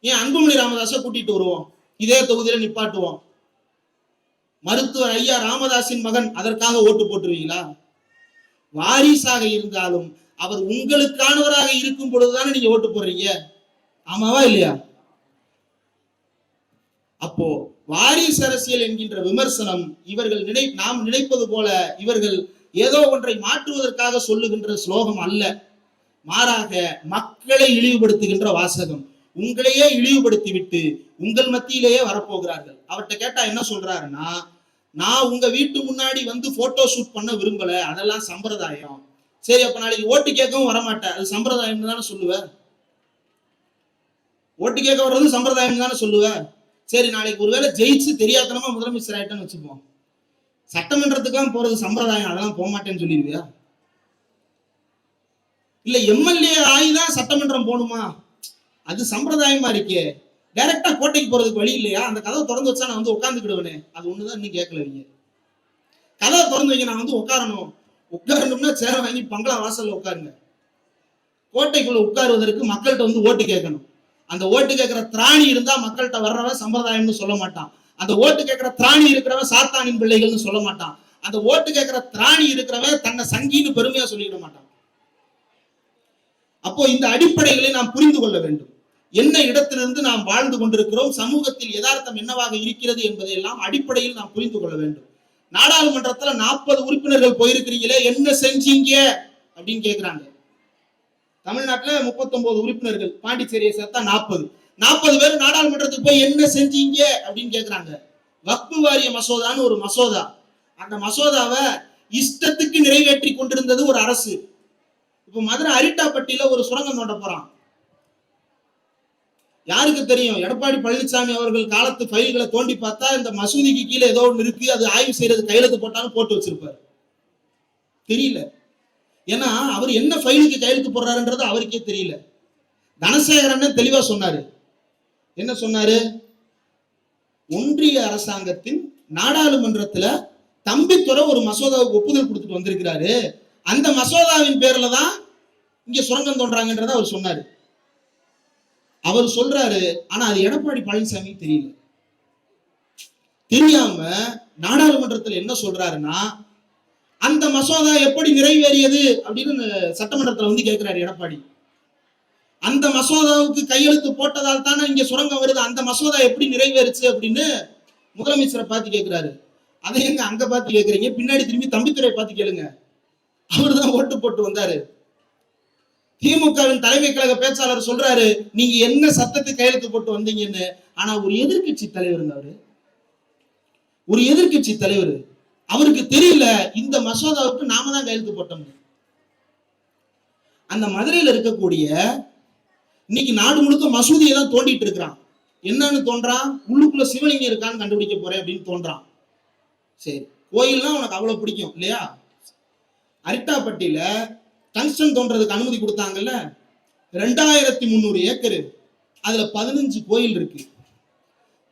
ஏன் அன்புமணி ராமதாஸை கூட்டிட்டு வருவோம், இதே தொகுதியில நிப்பாட்டுவோம். மருத்துவர் ஐயா ராமதாஸின் மகன், அதற்காக ஓட்டு போட்டுருவீங்களா? வாரிசாக இருந்தாலும் அவர் உங்களுக்கானவராக இருக்கும் பொழுதுதானே நீங்க ஓட்டு போடுறீங்க. ஆமாவா இல்லையா? அப்போ வாரிசு அரசியல் என்கின்ற விமர்சனம் இவர்கள் நாம் நினைப்பது போல இவர்கள் ஏதோ ஒன்றை மாற்றுவதற்காக சொல்லுகின்ற ஸ்லோகம் அல்ல. மாறாக மக்களை இழிவுபடுத்துகின்ற வாசகம். உங்களையே இழிவுபடுத்தி விட்டு உங்கள் மத்தியிலேயே வரப்போகிறார்கள். அவர்கிட்ட கேட்டா என்ன சொல்றாருன்னா, நான் உங்க வீட்டு முன்னாடி வந்து போட்டோ ஷூட் பண்ண விரும்பல, அதெல்லாம் சம்பிரதாயம். சரி, அப்ப நாளைக்கு ஓட்டு கேட்கவும் வரமாட்டேன், அது சம்பிரதாயம் தானே சொல்லுவேன். ஓட்டு கேட்க வர்றது சம்பிரதாயம் தானே சொல்லுவேன். சரி, நாளைக்கு ஒருவேளை ஜெயிச்சு தெரியாதனமா முதலமைச்சர் ஆயிட்டேன்னு வச்சுப்போம், சட்டமன்றத்துக்கெல்லாம் போறது சம்பிரதாயம், அதெல்லாம் போக மாட்டேன்னு சொல்லிடுவியா? இல்ல எம்எல்ஏ ஆகிதான் சட்டமன்றம் போகணுமா, அது சம்பிரதாயமா இருக்கே. டைரக்டா கோட்டைக்கு போறதுக்கு வழி இல்லையா? அந்த கதவை திறந்து வச்சா நான் வந்து உட்காந்துக்கிடுவேனே, அது ஒண்ணுதான் இன்னும் கேட்கலவீங்க. கதவை திறந்து வைங்க, நான் வந்து உட்காரணும்னா சேர வாங்கி பங்களா வாசல்ல உட்காருங்க. கோட்டைக்குள்ள உட்காருவதற்கு மக்கள்கிட்ட வந்து ஓட்டு கேட்கணும். அந்த ஓட்டு கேட்கிற திராணி இருந்தா மக்கள்கிட்ட வர்றவன் சம்பிரதாயம்னு சொல்ல மாட்டான். அந்த ஓட்டு கேட்கிற திராணி இருக்கிறவன் சாத்தானின் பிள்ளைகள்னு சொல்ல மாட்டான். அந்த ஓட்டு கேட்கிற திராணி இருக்கிறவன் தன்னை சங்கின்னு பெருமையா சொல்லிட மாட்டான். அப்போ இந்த அடிப்படைகளை நாம் புரிந்து கொள்ள வேண்டும். என்ன இடத்திலிருந்து நாம் வாழ்ந்து கொண்டிருக்கிறோம், சமூகத்தில் யதார்த்தம் என்னவாக இருக்கிறது என்பதை எல்லாம் அடிப்படையில் நாம் புரிந்து கொள்ள வேண்டும். நாடாளுமன்றத்துல 40 உறுப்பினர்கள் போயிருக்கிறீங்களே, என்ன செஞ்சீங்க அப்படின்னு கேட்கிறாங்க. தமிழ்நாட்டுல 39 உறுப்பினர்கள், பாண்டிச்சேரியை சேர்த்தா 40 பேர் நாடாளுமன்றத்துக்கு போய் என்ன செஞ்சீங்க அப்படின்னு கேட்கிறாங்க. வக்ஃபு வாரிய மசோதான்னு ஒரு மசோதா, அந்த மசோதாவை இஷ்டத்துக்கு நிறைவேற்றி கொண்டிருந்தது ஒரு அரசு. இப்ப மதுரை அரிட்டாப்பட்டியில ஒரு சுரங்கம் தோண்ட போறான். யாருக்கு தெரியும்? எடப்பாடி பழனிசாமி அவர்கள் காலத்து ஃபைல்களை தோண்டி பார்த்தா இந்த மசூதிக்கு கீழே ஏதோ ஒன்று இருக்கு, அது ஆய்வு செய்யறது கையெழுத்து போட்டாலும் போட்டு வச்சிருப்பாரு. தெரியல, ஏன்னா அவர் என்ன ஃபைலுக்கு கையெழுத்து போடுறாருன்றது அவருக்கே தெரியல. தனசேகரன் தெளிவா சொன்னாரு. என்ன சொன்னாரு? ஒன்றிய அரசாங்கத்தின் நாடாளுமன்றத்துல தம்பித்துறை ஒரு மசோதாவுக்கு ஒப்புதல் கொடுத்துட்டு வந்திருக்கிறாரு, அந்த மசோதாவின் பேர்ல தான் இங்க சுரங்கம் தோன்றாங்கன்றத அவர் சொன்னாரு. அவர் சொல்றாரு, ஆனா அது எடப்பாடி பழனிசாமி தெரியல. தெரியாம நாடாளுமன்றத்தில் என்ன சொல்றாருன்னா, அந்த மசோதா எப்படி நிறைவேறியது அப்படின்னு சட்டமன்றத்தில் வந்து கேட்கிறாரு எடப்பாடி. அந்த மசோதாவுக்கு கையெழுத்து போட்டதால் தானே இங்க சுரங்கம் வருது, அந்த மசோதா எப்படி நிறைவேறுச்சு அப்படின்னு முதலமைச்சரை பார்த்து கேட்கிறாரு. அதை எங்க அங்க பார்த்து கேட்கறீங்க? பின்னாடி திரும்பி தம்பித்துறை பார்த்து கேளுங்க, அவர் தான் ஓட்டு போட்டு வந்தாரு. திமுகவின் தலைமை கழக பேச்சாளர் சொல்றாரு, நீங்க என்ன சட்டத்துக்கு கையெழுத்து போட்டு வந்தீங்கன்னு. ஆனா ஒரு எதிர்கட்சி தலைவர் இருந்தாரு, ஒரு எதிர்கட்சி தலைவர், அவருக்கு தெரியல இந்த மசோதாவுக்கு நாம தான் கையெழுத்து போட்டோம். அந்த மதுரையில் இருக்கக்கூடிய இன்னைக்கு நாடு முழுக்க மசூதியை தான் தோண்டிட்டு இருக்கிறான். என்னன்னு தோன்றான்? உள்ளுக்குள்ள சிவலிங்கம் இருக்கான்னு கண்டுபிடிக்க போறேன் அப்படின்னு தோன்றான். சரி, கோயில்லாம் உனக்கு அவ்வளவு பிடிக்கும் இல்லையா? அரிட்டாப்பட்டியில டங்ஸ்டன் தோன்றதுக்கு அனுமதி கொடுத்தாங்கல்ல, 2300 ஏக்கர், அதுல 15 கோயில் இருக்கு.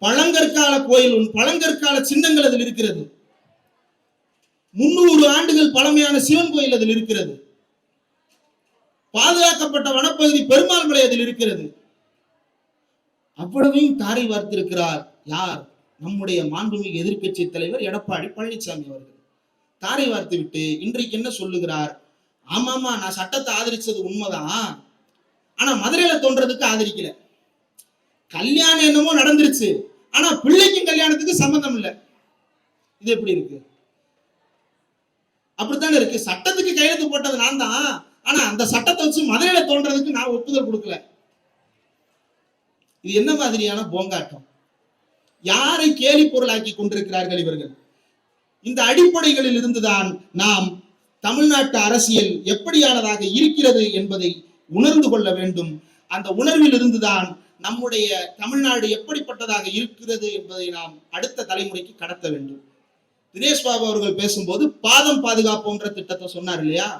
பழங்கற்கால கோயில், பழங்கற்கால சின்னங்கள் அதில் இருக்கிறது. 300 ஆண்டுகள் பழமையான சிவன் கோயில் அதில் இருக்கிறது. பாதுகாக்கப்பட்ட வனப்பகுதி பெருமாள் மலை அதில் இருக்கிறது. அவ்வளவையும் தாரை வார்த்திருக்கிறார் யார்? நம்முடைய மாண்புமிகு எதிர்க்கட்சி தலைவர் எடப்பாடி பழனிசாமி அவர்கள். தாரை வார்த்து விட்டு இன்றைக்கு என்ன சொல்லுகிறார்? ஆமாமா, நான் சட்டத்தை ஆதரிச்சது உண்மைதான், ஆனா மதுரையில தோன்றதுக்கு ஆதரிக்கல. கல்யாணம் என்னமோ நடந்துருச்சு, ஆனா பிள்ளைக்கும் கல்யாணத்துக்கு சம்பந்தம் இல்லை. இது எப்படி இருக்கு? அப்படித்தானே இருக்கு. சட்டத்துக்கு கையெழுத்து போட்டது நான் தான், ஆனா அந்த சட்டத்தை வச்சு மதுரையில தோன்றதுக்கு நான் ஒப்புதல் கொடுக்கல. இது என்ன மாதிரியான போங்காட்டம்? யாரை கேலி பொருளாக்கி கொண்டிருக்கிறார்கள் இவர்கள்? இந்த அடிப்படைகளில் இருந்துதான் நாம் தமிழ்நாட்டு அரசியல் எப்படியானதாக இருக்கிறது என்பதை உணர்ந்து கொள்ள வேண்டும். அந்த உணர்வில் இருந்துதான் நம்முடைய தமிழ்நாடு எப்படிப்பட்டதாக இருக்கிறது என்பதை நாம் அடுத்த தலைமுறைக்கு கடத்த வேண்டும். தினேஷ் பாபு அவர்கள் பேசும்போது பாதம் பாதுகாப்போன்ற திட்டத்தை சொன்னார் இல்லையா?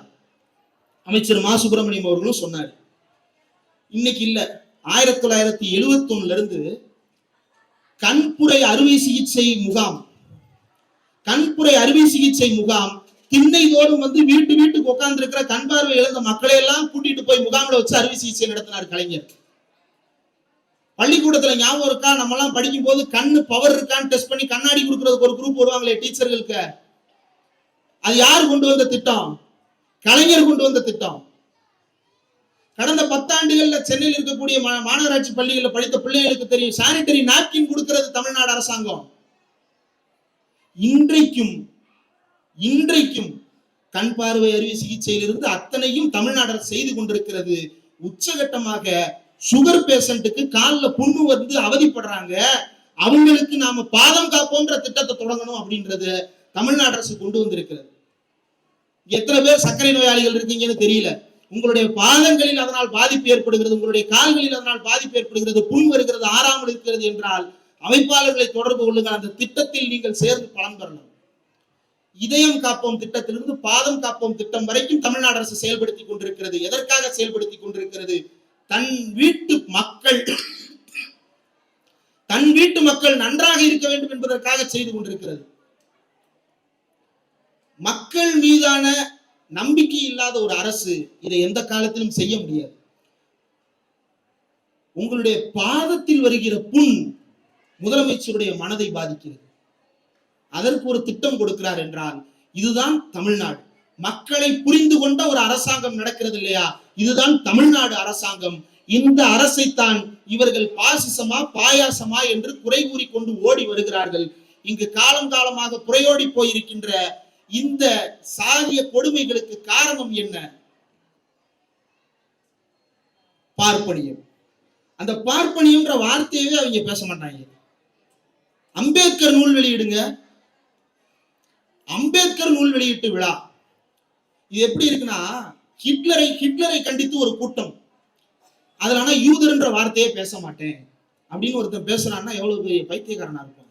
அமைச்சர் மா சுப்பிரமணியம் அவர்களும் சொன்னார். இன்னைக்கு இல்ல, 1971 இருந்து கண்புரை அறுவை சிகிச்சை முகாம் திண்ணைதோறும் வந்து வீட்டுக்கு உட்கார்ந்து இருக்கிற கண் பார்வை இழந்த மக்களை எல்லாம் கூட்டிட்டு போய் முகாமில் வச்சு அறுவை சிகிச்சை நடத்தினார் கலைஞர். பள்ளிக்கூடத்துல ஞாபகம் இருக்கா? நம்ம எல்லாம் படிக்கும் போது கண்ணு பவர் இருக்கான்னு டெஸ்ட் பண்ணி கண்ணாடி கொடுக்கறதுக்கு ஒரு குரூப் வருவாங்களே டீச்சர்களுக்கு. அது யார் கொண்டு வந்த திட்டம்? கலைஞர் கொண்டு வந்த திட்டம். கடந்த 10 ஆண்டுகள்ல சென்னையில் இருக்கக்கூடிய மாநகராட்சி பள்ளிகளில் படித்த பிள்ளைகளுக்கு தெரியும், சானிட்டரி நாப்கின் கொடுக்கிறது தமிழ்நாடு அரசாங்கம். இன்றைக்கும் கண் பார்வை அறுவை சிகிச்சையிலிருந்து அத்தனையும் தமிழ்நாடு அரசு செய்து கொண்டிருக்கிறது. உச்சகட்டமாக சுகர் பேஷண்ட்டுக்கு காலில் புண்ணு வந்து அவதிப்படுறாங்க, அவங்களுக்கு நாம பாதம் காப்போன்ற திட்டத்தை தொடங்கணும் அப்படின்றது தமிழ்நாடு அரசு கொண்டு வந்திருக்கிறது. எத்தனை பேர் சர்க்கரை நோயாளிகள் இருக்கீங்கன்னு தெரியல. உங்களுடைய பாதங்களில் அதனால் பாதிப்பு ஏற்படுகிறது, உங்களுடைய கால்களில் அதனால் பாதிப்பு ஏற்படுகிறது, புண் வருகிறது, ஆறாமல் இருக்கிறது என்றால் அமைப்பாளர்களை தொடர்பு கொள்ளுங்கள். அந்த திட்டத்தில் நீங்கள் சேர்ந்து பலன் பெறலாம். இதயம் காப்போம் திட்டத்திலிருந்து பாதம் காப்போம் திட்டம் வரைக்கும் தமிழ்நாடு அரசு செயல்படுத்தி கொண்டிருக்கிறது. எதற்காக செயல்படுத்தி கொண்டிருக்கிறது? தன் வீட்டு மக்கள் நன்றாக இருக்க வேண்டும் என்பதற்காக செய்து கொண்டிருக்கிறது. மக்கள் மீதான நம்பிக்கை இல்லாத ஒரு அரசு இதை எந்த காலத்திலும் செய்ய முடியாது. உங்களுடைய பாதத்தில் வருகிற புண் முதலமைச்சருடைய மனதை பாதிக்கிறது. அதற்கு ஒரு திட்டம் கொடுக்கிறார் என்றால் இதுதான் தமிழ்நாடு. மக்களை புரிந்து கொண்ட ஒரு அரசாங்கம் நடக்கிறது இல்லையா? இதுதான் தமிழ்நாடு அரசாங்கம். இந்த அரசைத்தான் இவர்கள் பாசிசமா பாயாசமா என்று குறை கூறிக்கொண்டு ஓடி வருகிறார்கள். இங்கு காலம் காலமாக புறையோடி போயிருக்கின்ற இந்த சாதிய கொடுமைகளுக்கு காரணம் என்ன? பார்ப்பனியம். அந்த பார்ப்பனியம்ன்ற வார்த்தையவே அவங்க பேச மாட்டாங்க. அம்பேத்கர் நூல் வெளியிடுங்க, அம்பேத்கர் நூல் வெளியிட்டு விழா. இது எப்படி இருக்குன்னா, ஹிட்லரை கண்டித்து ஒரு கூட்டம், அதுல ஆனா யூதர்ன்ற வார்த்தையே பேச மாட்டேன் அப்படின்னு ஒருத்தன் பேசுறான்னா எவ்வளவு பெரிய பைத்தியக்காரனா இருக்கும்.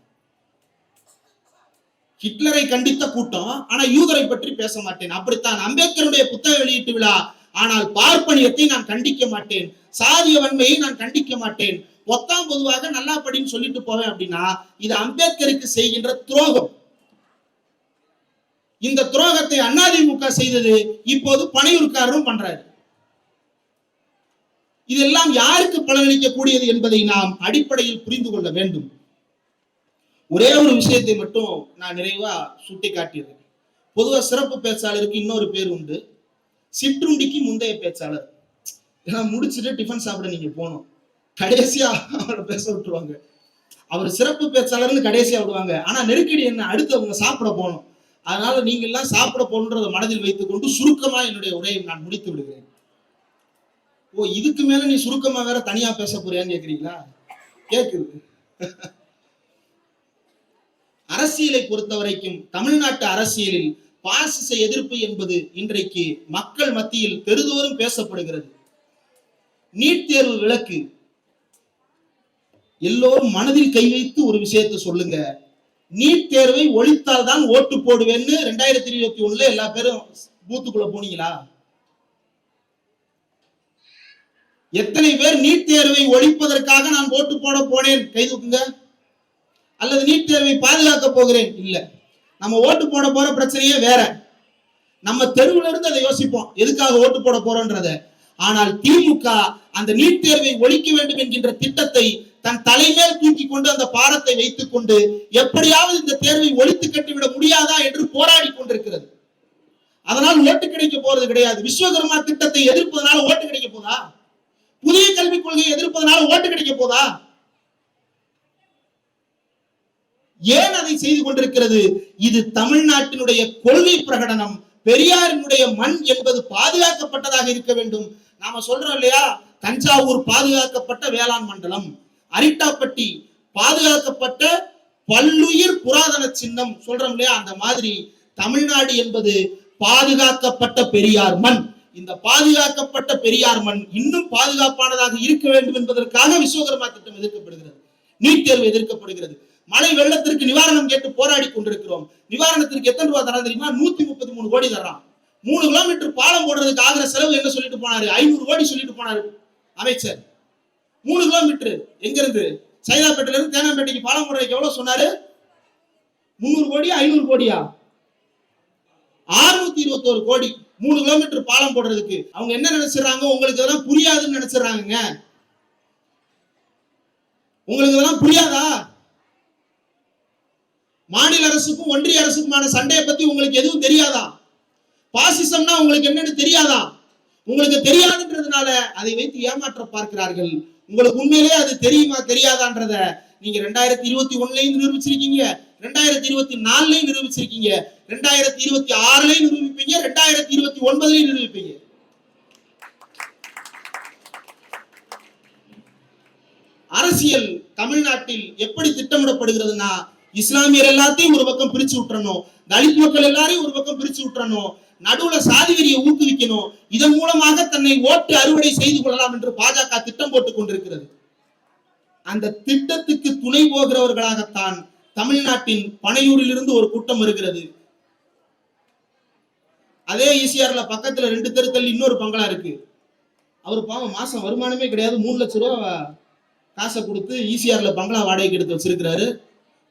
ஹிட்லரை கண்டித்த கூட்டம், ஆனா யூதரை பற்றி பேச மாட்டேன். அப்படித்தான் அம்பேத்கருடைய புத்தக வெளியீட்டு விழா, ஆனால் பார்ப்பனியத்தை நான் கண்டிக்க மாட்டேன், சாதிய வன்மையை நான் கண்டிக்க மாட்டேன், பொத்தாம் பொதுவாக நல்லா படின்னு சொல்லிட்டு போவேன் அப்படின்னா இது அம்பேத்கருக்கு செய்கின்ற துரோகம். இந்த துரோகத்தை அதிமுக செய்தது, இப்போது பனையூர்காரரும் பண்றாரு. இதெல்லாம் யாருக்கு பலனளிக்க கூடியது என்பதை நாம் அடிப்படையில் புரிந்து கொள்ள வேண்டும். ஒரே ஒரு விஷயத்தை மட்டும் நான் நிறைவா சுட்டி காட்டியிருக்கேன். பொதுவா சிறப்பு பேச்சாளருக்கு இன்னொரு பேர் உண்டு, சிற்றுண்டிக்கு முந்தைய பேச்சாளர். ஏன்னா முடிச்சுட்டு டிஃபன் சாப்பிட நீங்க போகணும், கடைசியா அவரை பேச விட்டுருவாங்க. அவர் சிறப்பு பேச்சாளர்னு கடைசியா விடுவாங்க. ஆனா நெருக்கடி என்ன, அடுத்து அவங்க சாப்பிட போகணும். அதனால நீங்க எல்லாம் சாப்பிட போகணுன்றதை மனதில் வைத்துக் கொண்டு சுருக்கமா என்னுடைய உரையை நான் முடித்து விடுகிறேன். ஓ, இதுக்கு மேல நீ சுருக்கமா வேற தனியா பேச போறியான்னு கேக்குறீங்களா? கேக்குது. அரசியலை பொறுத்த வரைக்கும் தமிழ்நாட்டு அரசியலில் பாசிச எதிர்ப்பு என்பது இன்றைக்கு மக்கள் மத்தியில் பெருதோறும் பேசப்படுகிறது. நீட் தேர்வு விலக்கு, எல்லோரும் மனதில் கை வைத்து ஒரு விஷயத்தை சொல்லுங்க, நீட் தேர்வை ஒழித்தால் தான் ஓட்டு போடுவேன்னு 2021 எல்லா பேரும் பூத்துக்குள்ள போனீங்களா? எத்தனை பேர் நீட் தேர்வை ஒழிப்பதற்காக நான் ஓட்டு போட போனேன் கை தூக்குங்க. அல்லது நீட் தேர்வை பாதுகாக்க போகிறேன் இல்ல. நம்ம ஓட்டு போட போற பிரச்சனையே வேற. நம்ம தெருவுல இருந்து அதை யோசிப்போம், எதுக்காக ஓட்டு போட போறோம்ன்றத. ஆனால் திமுக அந்த நீட் தேர்வை ஒழிக்க வேண்டும் என்கின்ற திட்டத்தை தன் தலைமேல் தூக்கி கொண்டு அந்த பாரத்தை வைத்துக் கொண்டு எப்படியாவது இந்த தேர்வை ஒழித்து கட்டிவிட முடியாதா என்று போராடி கொண்டிருக்கிறது. அதனால் ஓட்டு கிடைக்க போறது கிடையாது. விஸ்வகர்மா திட்டத்தை எதிர்ப்பதனால ஓட்டு கிடைக்க போதா? புதிய கல்விக் கொள்கையை எதிர்ப்பதனால ஓட்டு கிடைக்க போதா? ஏன் அதை செய்து கொண்டிருக்கிறது? இது தமிழ்நாட்டினுடைய கொள்கை பிரகடனம். பெரியாரினுடைய மண் என்பது பாதுகாக்கப்பட்டதாக இருக்க வேண்டும். நாம சொல்றோம் இல்லையா, தஞ்சாவூர் பாதுகாக்கப்பட்ட வேளாண் மண்டலம், அரிட்டாப்பட்டி பாதுகாக்கப்பட்ட பல்லுயிர் புராதன சின்னம் சொல்றோம் இல்லையா, அந்த மாதிரி தமிழ்நாடு என்பது பாதுகாக்கப்பட்ட பெரியார் மண். இந்த பாதுகாக்கப்பட்ட பெரியார் மண் இன்னும் பாதுகாப்பானதாக இருக்க வேண்டும் என்பதற்காக விஸ்வகர்மா திட்டம் எதிர்க்கப்படுகிறது, நீட் தேர்வு எதிர்க்கப்படுகிறது. மழை வெள்ளத்திற்கு நிவாரணம் கேட்டு போராடி கொண்டிருக்கிறோம். நிவாரணத்திற்கு எத்தனை ரூபாய் தரா தெரியுமா? 133 கோடி தர்றான். 3 கிலோமீட்டர் பாலம் போடுறதுக்கு ஆகிற செலவு என்ன சொல்லிட்டு போனாரு? 500 கோடி சொல்லிட்டு போனாரு அமைச்சர். 3 கிலோமீட்டர் எங்க இருந்து? சைதாப்பேட்டையில இருந்து தேனாம்பேட்டைக்கு பாலம் போடுறதுக்கு எவ்வளவு சொன்னாரு? 300 கோடி 500 கோடியா? 621 கோடி 3 கிலோமீட்டர் பாலம் போடுறதுக்கு. அவங்க என்ன நினைச்சிடறாங்க? உங்களுக்கு இதெல்லாம் புரியாதுன்னு நினைச்சிடறாங்க. உங்களுக்கு இதெல்லாம் புரியாதா? மாநில அரசுக்கும் ஒன்றிய அரசுக்குமான சண்டையை பத்தி உங்களுக்கு எதுவும் தெரியாதா? பாசிசம்னா உங்களுக்கு என்னன்னு தெரியாதா? உங்களுக்கு தெரியாதுன்றதுனால அதை வைத்து ஏமாற்ற பார்க்கிறார்கள். உங்களுக்கு உண்மையிலேயே அது தெரியுமா தெரியாதான்றத நீங்க 2021 நிரூபிச்சிருக்கீங்க, 2024 நிரூபிச்சிருக்கீங்க, 2026 நிரூபிப்பீங்க, 2029 நிரூபிப்பீங்க. அரசியல் தமிழ்நாட்டில் எப்படி திட்டமிடப்படுகிறதுனா, இஸ்லாமியர் எல்லாத்தையும் ஒரு பக்கம் பிரிச்சு விட்டுறணும், தலித் மக்கள் எல்லாரையும் ஒரு பக்கம் பிரிச்சு விட்டுறணும், நடுவுல சாதி வெறியை ஊக்குவிக்கணும். இதன் மூலமாக தன்னை ஓட்டு அறுவடை செய்து கொள்ளலாம் என்று பாஜக திட்டம் போட்டுக் கொண்டிருக்கிறது. அந்த திட்டத்துக்கு துணை போகிறவர்களாகத்தான் தமிழ்நாட்டின் பனையூரில் இருந்து ஒரு கூட்டம் வருகிறது. அதே ஈசிஆர்ல பக்கத்துல 2 தெரு தள்ளி இன்னொரு பங்களா இருக்கு. அவரு பாவம் மாசம் வருமானமே கிடையாது, 3 லட்சம் ரூபாய் காசை கொடுத்து ஈசிஆர்ல பங்களா வாடகைக்கு எடுத்து வச்சிருக்கிறாரு.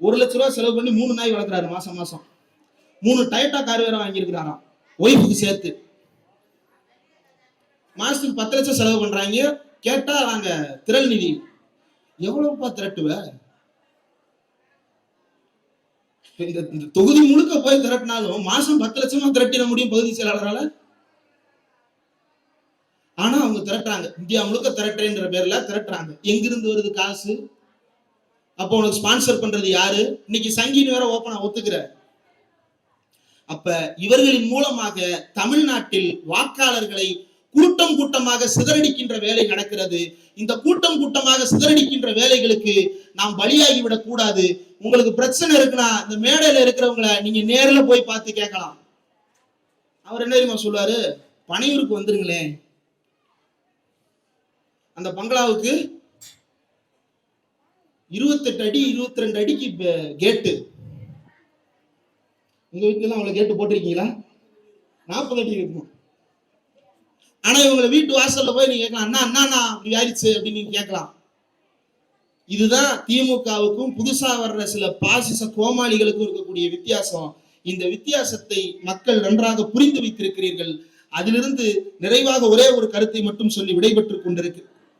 1 லட்சம் ரூபாய் செலவு பண்ணி 3 நாய் வளர்க்குறாரு. மாசம் மாசம் 3 டயட்டா கார் வேற வாங்கியிருக்கிறாராம் ஒய்ஃபுக்கு சேர்த்து. மாசத்துக்கு 10 லட்சம் செலவு பண்றாங்க. கேட்டா நாங்க திரள் நிதி. எவ்வளவுப்பா திரட்டுவ? இந்த தொகுதி முழுக்க போய் திரட்டினாலும் மாசம் 10 லட்சமா திரட்டிட முடியும் பகுதி செயலாளரால. ஆனா அவங்க திரட்டுறாங்க, இந்தியா முழுக்க திரட்டுறேன்ற பேர்ல திரட்டுறாங்க. எங்கிருந்து வருது காசு? அப்போ உனக்கு ஸ்பான்சர் பண்றது யாரு? இன்னைக்கு சங்கின்னு வேற ஓப்பனா ஒத்துக்கிற. அப்ப இவர்களின் மூலமாக தமிழ்நாட்டில் வாக்காளர்களை கூட்டம் கூட்டமாக சிதறடிக்கின்ற வேலை நடக்கிறது. இந்த கூட்டம் கூட்டமாக சிதறடிக்கின்ற வேலைகளுக்கு நாம் பலியாகிவிடக் கூடாது. உங்களுக்கு பிரச்சனை இருக்குன்னா இந்த மேடையில இருக்கிறவங்களை நீங்க நேர்ல போய் பார்த்து கேட்கலாம். அவர் என்ன தெரியுமா சொல்லுவாரு? பனையூருக்கு வந்துருங்களேன், அந்த பங்களாவுக்கு 28 அடி 22 அடிக்கு கேட்டு. உங்க வீட்டுல எல்லாம் அவ்வளவு கேட்டு போட்டிருக்கீங்களா? 40 அடி இருக்கும். ஆனா இவங்களை வீட்டு வாசல்ல போய் நீங்க கேட்கலாம், அண்ணா அண்ணா இப்படி ஆயிடுச்சு அப்படின்னு நீங்க கேட்கலாம். இதுதான் திமுகவுக்கும் புதுசா வர்ற சில பாசிச கோமாளிகளுக்கும் இருக்கக்கூடிய வித்தியாசம். இந்த வித்தியாசத்தை மக்கள் நன்றாக புரிந்து வைத்திருக்கிறீர்கள். அதிலிருந்து நிறைவாக ஒரே ஒரு கருத்தை மட்டும் சொல்லி விடைபெற்றுக்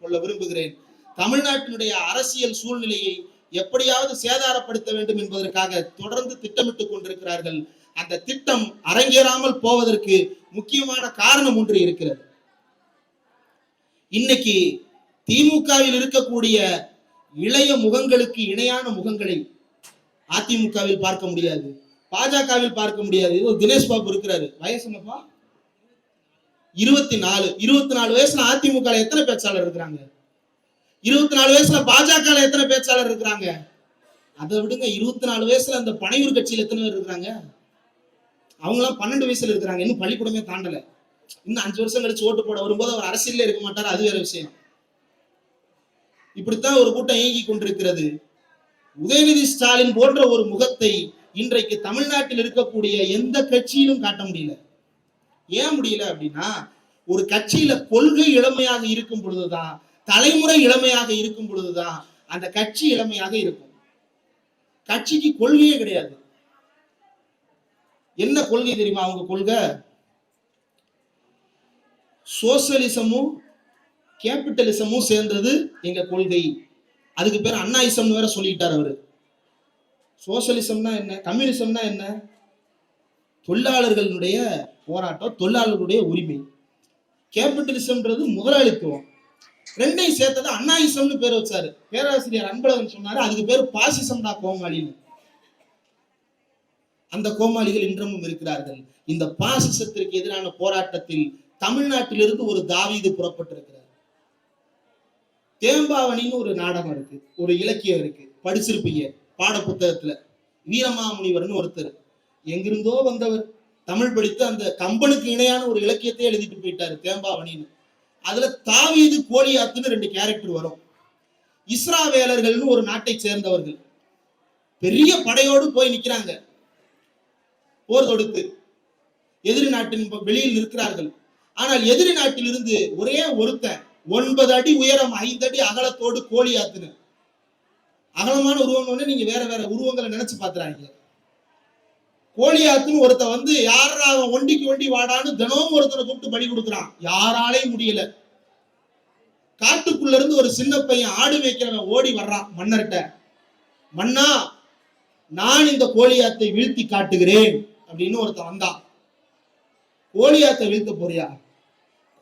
கொள்ள விரும்புகிறேன். தமிழ்நாட்டினுடைய அரசியல் சூழ்நிலையை எப்படியாவது சேதாரப்படுத்த வேண்டும் என்பதற்காக தொடர்ந்து திட்டமிட்டுக் கொண்டிருக்கிறார்கள். அந்த திட்டம் அரங்கேறாமல் போவதற்கு முக்கியமான காரணம் ஒன்று இருக்கிறது. இன்னைக்கு திமுகவில் இருக்கக்கூடிய இளைய முகங்களுக்கு இணையான முகங்களை அதிமுகவில் பார்க்க முடியாது, பாஜகவில் பார்க்க முடியாது. தினேஷ் பாபு இருக்கிறாரு, வயசு என்னப்பா? 24 வயசுல அதிமுக எத்தனை பேச்சாளர் இருக்கிறாங்க? 24 வயசுல பாஜக எத்தனை பேச்சாளர் இருக்கிறாங்க? அதை விடுங்க, 24 வயசுல அந்த பனையூர் கட்சியில் எத்தனை பேர் இருக்கிறாங்க? அவங்க எல்லாம் 12 வயசுல இருக்கிறாங்க, இன்னும் பள்ளிக்கூடமே தாண்டல. இன்னும் 5 வருஷம் கழிச்சு ஓட்டு போட வரும்போது அவர் அரசியல்ல இருக்க மாட்டார், அது வேற விஷயம். இப்படித்தான் ஒரு கூட்டம் இயங்கி கொண்டிருக்கிறது. உதயநிதி ஸ்டாலின் போன்ற ஒரு முகத்தை இன்றைக்கு தமிழ்நாட்டில் இருக்கக்கூடிய எந்த கட்சியிலும் காட்ட முடியல. ஏன் முடியல அப்படின்னா, ஒரு கட்சியில கொள்கை இளமையாக இருக்கும் பொழுதுதான், தலைமுறை இளமையாக இருக்கும் பொழுதுதான் அந்த கட்சி இளமையாக இருக்கும். கட்சிக்கு கொள்கையே கிடையாது. என்ன கொள்கை தெரியுமா? அவங்க கொள்கை சோசியலிசமும் கேபிட்டலிசமும் சேர்ந்தது எங்க கொள்கை. அதுக்கு பேர் அண்ணாயிசம்னு வேற சொல்லிட்டார் அவரு. சோசியலிசம்னா என்ன, கம்யூனிசம்னா என்ன? தொழிலாளர்களுடைய போராட்டம், தொழிலாளர்களுடைய உரிமை. கேபிட்டலிசம்ன்றது முதலாளித்துவம். ரெண்டையும் சேர்த்தது அண்ணாயிசம்னு பேர் வச்சாரு. பேராசிரியர் அன்பழகன் சொன்னாரு, அதுக்கு பேர் பாசிசம் தான், கோமாளின்னு. அந்த கோமாளிகள் இன்றமும் இருக்கிறார்கள். இந்த பாசிசத்திற்கு எதிரான போராட்டத்தில் தமிழ்நாட்டிலிருந்து ஒரு தாவீது புறப்பட்டிருக்கிறார். தேம்பாவணின்னு ஒரு நாடகம் இருக்கு, ஒரு இலக்கியம் இருக்கு, படிச்சிருப்பீங்க பாட புத்தகத்துல. வீரமாமுனிவர்னு ஒருத்தர், எங்கிருந்தோ வந்தவர், தமிழ் படித்து அந்த கம்பனுக்கு இணையான ஒரு இலக்கியத்தை எழுதிட்டு போயிட்டாரு, தேம்பாவணின்னு. அதுல தாவீது கோலியாத்துன்னு 2 கேரக்டர் வரும். இஸ்ராவேலர்கள்னு ஒரு நாட்டை சேர்ந்தவர்கள் பெரிய படையோடு போய் நிக்கிறாங்க, போர் தொடுத்து எதிரி நாட்டின் வெளியில் நிற்கிறார்கள். ஆனால் எதிரி நாட்டில் இருந்து ஒரே ஒருத்தன் 9 அடி உயரம் 5 அடி அகலத்தோடு கோலியாத்துன்னு, அகலமான உருவம் நீங்க வேற வேற உருவங்களை நினைச்சு பாத்துறாங்க. கோலியாத்துன்னு ஒருத்த வந்து யாரா ஒண்டிக்கு ஒண்டி வாடான்னு தினமும் ஒருத்தனை கூப்பிட்டு பலி கொடுக்குறான். யாராலையும் முடியல. காட்டுக்குள்ள இருந்து ஒரு சின்ன பையன் ஆடு மேய்க்கிறவன் ஓடி வர்றான் மன்னர்கிட்ட. மன்னா, நான் இந்த கோலியாத்தை வீழ்த்தி காட்டுகிறேன் அப்படின்னு ஒருத்தன் வந்தான். கோலியாத்தை வீழ்த்த போறியா?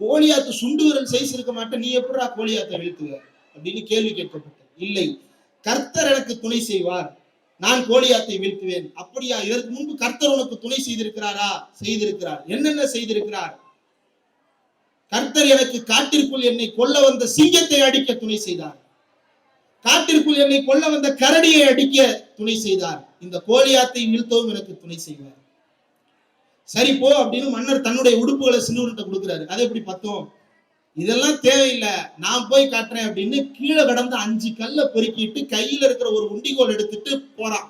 கோலியாத்து சுண்டு விரல் சைஸ் இருக்க மாட்டேன், நீ எப்படா கோலியாத்தை வீழ்த்துவ அப்படின்னு கேள்வி கேட்கப்பட்ட. இல்லை, கர்த்தர் எனக்கு துணை செய்வார், நான் கோலியாத்தை வீழ்த்துவேன். அப்படியா? இதற்கு முன்பு கர்த்தர் உனக்கு துணை செய்திருக்கிறாரா? செய்திருக்கிறார். என்னென்ன செய்திருக்கிறார்? கர்த்தர் எனக்கு காட்டிற்குள் என்னை கொல்ல வந்த சிங்கத்தை அடிக்க துணை செய்தார். காட்டிற்குள் என்னை கொல்ல வந்த கரடியை அடிக்க துணை செய்தார். இந்த கோலியாத்தை வீழ்த்தவும் எனக்கு துணை செய்வார். சரி போ அப்படின்னு மன்னர் தன்னுடைய உடுப்புகளை சின்னவர்கிட்ட கொடுக்குறாரு. அது எப்படி பத்தும்? இதெல்லாம் தேவையில்லை, நான் போய் காட்டுறேன் அப்படின்னு கீழே கடந்த 5 கல்லை பொறுக்கிட்டு கையில இருக்கிற ஒரு உண்டிகோல் எடுத்துட்டு போறான்.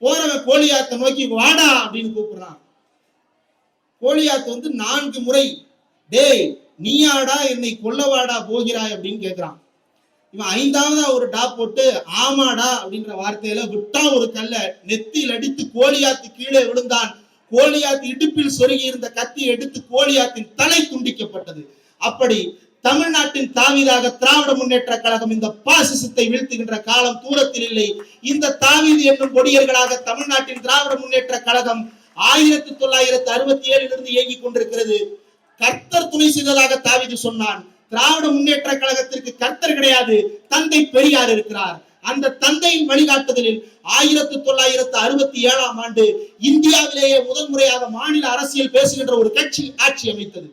போறவன் கோலியாத்தை நோக்கி வாடா அப்படின்னு கூப்பிடுறான். கோலியாத்து வந்து 4 முறை டேய் நீயாடா என்னை கொல்லவாடா போகிறாய் அப்படின்னு கேட்கிறான். இவன் 5ஆவதா ஒரு டா போட்டு ஆமாடா அப்படின்ற வார்த்தையில விட்டா ஒரு கல்லை நெத்தியில் அடித்து கோலியாத்து கீழே விழுந்தான். கோலியாத்து இடுப்பில் சொருகி இருந்த கத்தி எடுத்து கோலியாத்தின் தலை துண்டிக்கப்பட்டது. அப்படி தமிழ்நாட்டின் தாவீதாக திராவிட முன்னேற்ற கழகம் இந்த பாசிசத்தை வீழ்த்துகின்ற காலம் தூரத்தில் இல்லை. இந்த தாவீது என்னும் கொடியர்களாக தமிழ்நாட்டின் திராவிட முன்னேற்ற கழகம் 1967 இருந்து இயங்கிக் கொண்டிருக்கிறது. கர்த்தர் துணை செய்ததாக தாவீது சொன்னான். திராவிட முன்னேற்ற கழகத்திற்கு கர்த்தர் கிடையாது, தந்தை பெரியார் இருக்கிறார். அந்த தந்தையின் வழிகாட்டுதலில் 1967ஆம் ஆண்டு இந்தியாவிலேயே முதல் முறையாக மாநில அரசியல் பேசுகின்ற ஒரு கட்சி ஆட்சி அமைத்தது.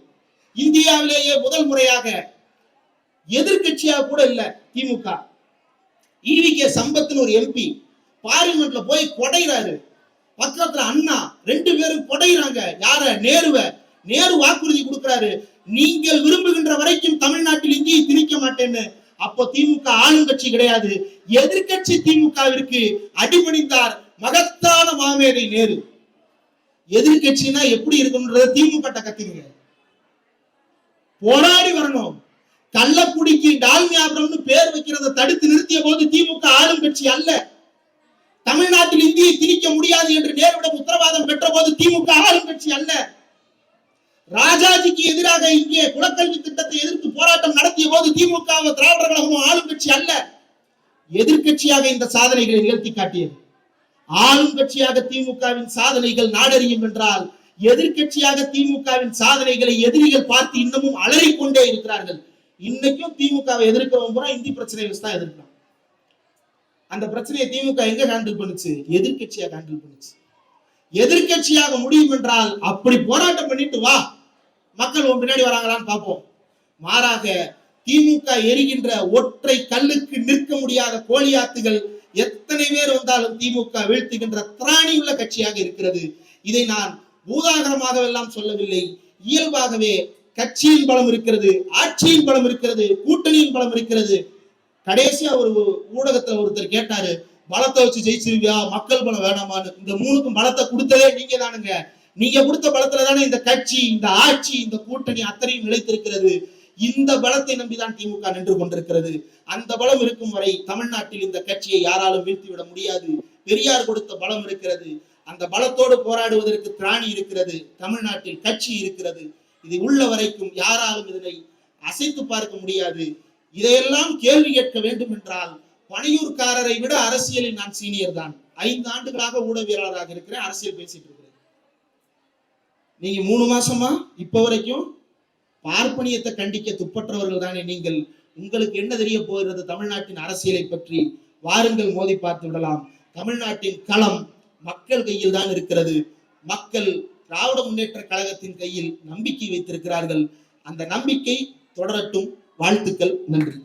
இந்தியாவிலேயே முதல் முறையாக எதிர்கட்சியாக கூட இல்ல திமுக. ஈவிகே சம்பத்னு ஒரு எம்பி பார்லிமெண்ட்ல போய் கொடைறாரு. பக்கத்துல அண்ணா 2 பேரும் கொடைறாங்க. யார? நேருவ. நேரு வாக்குறுதி கொடுக்கிறாரு, நீங்கள் விரும்புகின்ற வரைக்கும் தமிழ்நாட்டில் இந்தியை திணிக்க மாட்டேன்னு. அப்போ திமுக ஆளுங்கட்சி கிடையாது, எதிர்கட்சி திமுகவிற்கு அடிபணிந்தார் மகத்தான மாமேதை நேரு. எதிர்கட்சினா எப்படி இருக்கும்ன்றத திமுக கத்துக்குங்க. போராடி வரணும். கள்ளக்குடிக்கு டால்மியாபுரம்னு பேர் வைக்கிறத தடுத்து நிறுத்திய போது திமுக ஆளும் கட்சி அல்ல. தமிழ்நாட்டில் இந்தியை திணிக்க முடியாது என்று நேருவிடம் உத்தரவாதம் பெற்ற போது திமுக ஆளும் கட்சி அல்ல. ராஜாஜிக்கு எதிராக இங்கே குலக்கல்வி திட்டத்தை எதிர்த்து போராட்டம் நடத்திய போது திமுக திராவிடர் கழகமும் ஆளும் கட்சி அல்ல. எதிர்கட்சியாக இந்த சாதனைகளை நிகழ்த்தி காட்டியது. ஆளும் கட்சியாக திமுகவின் சாதனைகள் நாடறியும் என்றால், எதிர்கட்சியாக திமுகவின் சாதனைகளை எதிரிகள் பார்த்து இன்னமும் அலறிக்கொண்டே இருக்கிறார்கள். இன்னைக்கும் திமுகவை எதிர்க்கிறவங்க பூரா இந்தி பிரச்சனை தான் எதிர்க்கிறான். அந்த பிரச்சனையை திமுக எங்க ஹேண்டில் பண்ணுச்சு? எதிர்கட்சியாக ஹேண்டில் பண்ணுச்சு. எதிர்கட்சியாக முடியும் என்றால் அப்படி போராட்டம் பண்ணிட்டு வா, மக்கள் உன் பின்னாடி வராங்களான்னு பார்ப்போம். மாறாக திமுக எரிகின்ற ஒற்றை கல்லுக்கு நிற்க முடியாத கோலியாத்துகள் எத்தனை பேர் வந்தாலும் திமுக வீழ்த்துகின்ற திராணி உள்ள கட்சியாக இருக்கிறது. இதை நான் பூதாகரமாக எல்லாம் சொல்லவில்லை, இயல்பாகவே கட்சியின் பலம் இருக்கிறது, ஆட்சியின் பலம் இருக்கிறது, கூட்டணியின் பலம் இருக்கிறது. கடைசியா ஒரு ஊடகத்துல ஒருத்தர் கேட்டாரு, பலத்தை வச்சு ஜெயிச்சிருவியா, மக்கள் பலம் வேணாமான்னு. இந்த 3க்கும் பலத்தை கொடுத்ததே நீங்க தானுங்க. நீங்க கொடுத்த பலத்துல தானே இந்த கட்சி, இந்த ஆட்சி, இந்த கூட்டணி அத்தனையும் நிலைத்திருக்கிறது. இந்த பலத்தை நம்பிதான் திமுக நின்று கொண்டிருக்கிறது. அந்த பலம் இருக்கும் வரை தமிழ்நாட்டில் இந்த கட்சியை யாராலும் வீழ்த்திவிட முடியாது. பெரியார் கொடுத்த பலம் இருக்கிறது. அந்த பலத்தோடு போராடுவதற்கு திராணி இருக்கிறது. தமிழ்நாட்டில் கட்சி இருக்கிறது. இது உள்ள வரைக்கும் யாராலும் இதனை அசைத்து பார்க்க முடியாது. இதையெல்லாம் கேள்வி கேட்க வேண்டும் என்றால் பனையூர்காரரை விட அரசியலில் நான் சீனியர் தான். 5 ஆண்டுகளாக ஊடகவியலாளராக இருக்கிறேன், அரசியல் பேசிட்டு இருக்கிறேன். நீங்க 3 மாசமா இப்ப வரைக்கும் பார்ப்பனியத்தை கண்டிக்க துப்பற்றவர்கள் தானே நீங்கள். உங்களுக்கு என்ன தெரிய போகிறது தமிழ்நாட்டின் அரசியலை பற்றி? வாருங்கள், மோதி பார்த்து விடலாம். தமிழ்நாட்டின் களம் மக்கள் கையில் தான் இருக்கிறது. மக்கள் திராவிட முன்னேற்ற கழகத்தின் கையில் நம்பிக்கை வைத்திருக்கிறார்கள். அந்த நம்பிக்கை தொடரட்டும். வாழ்த்துக்கள். நன்றி.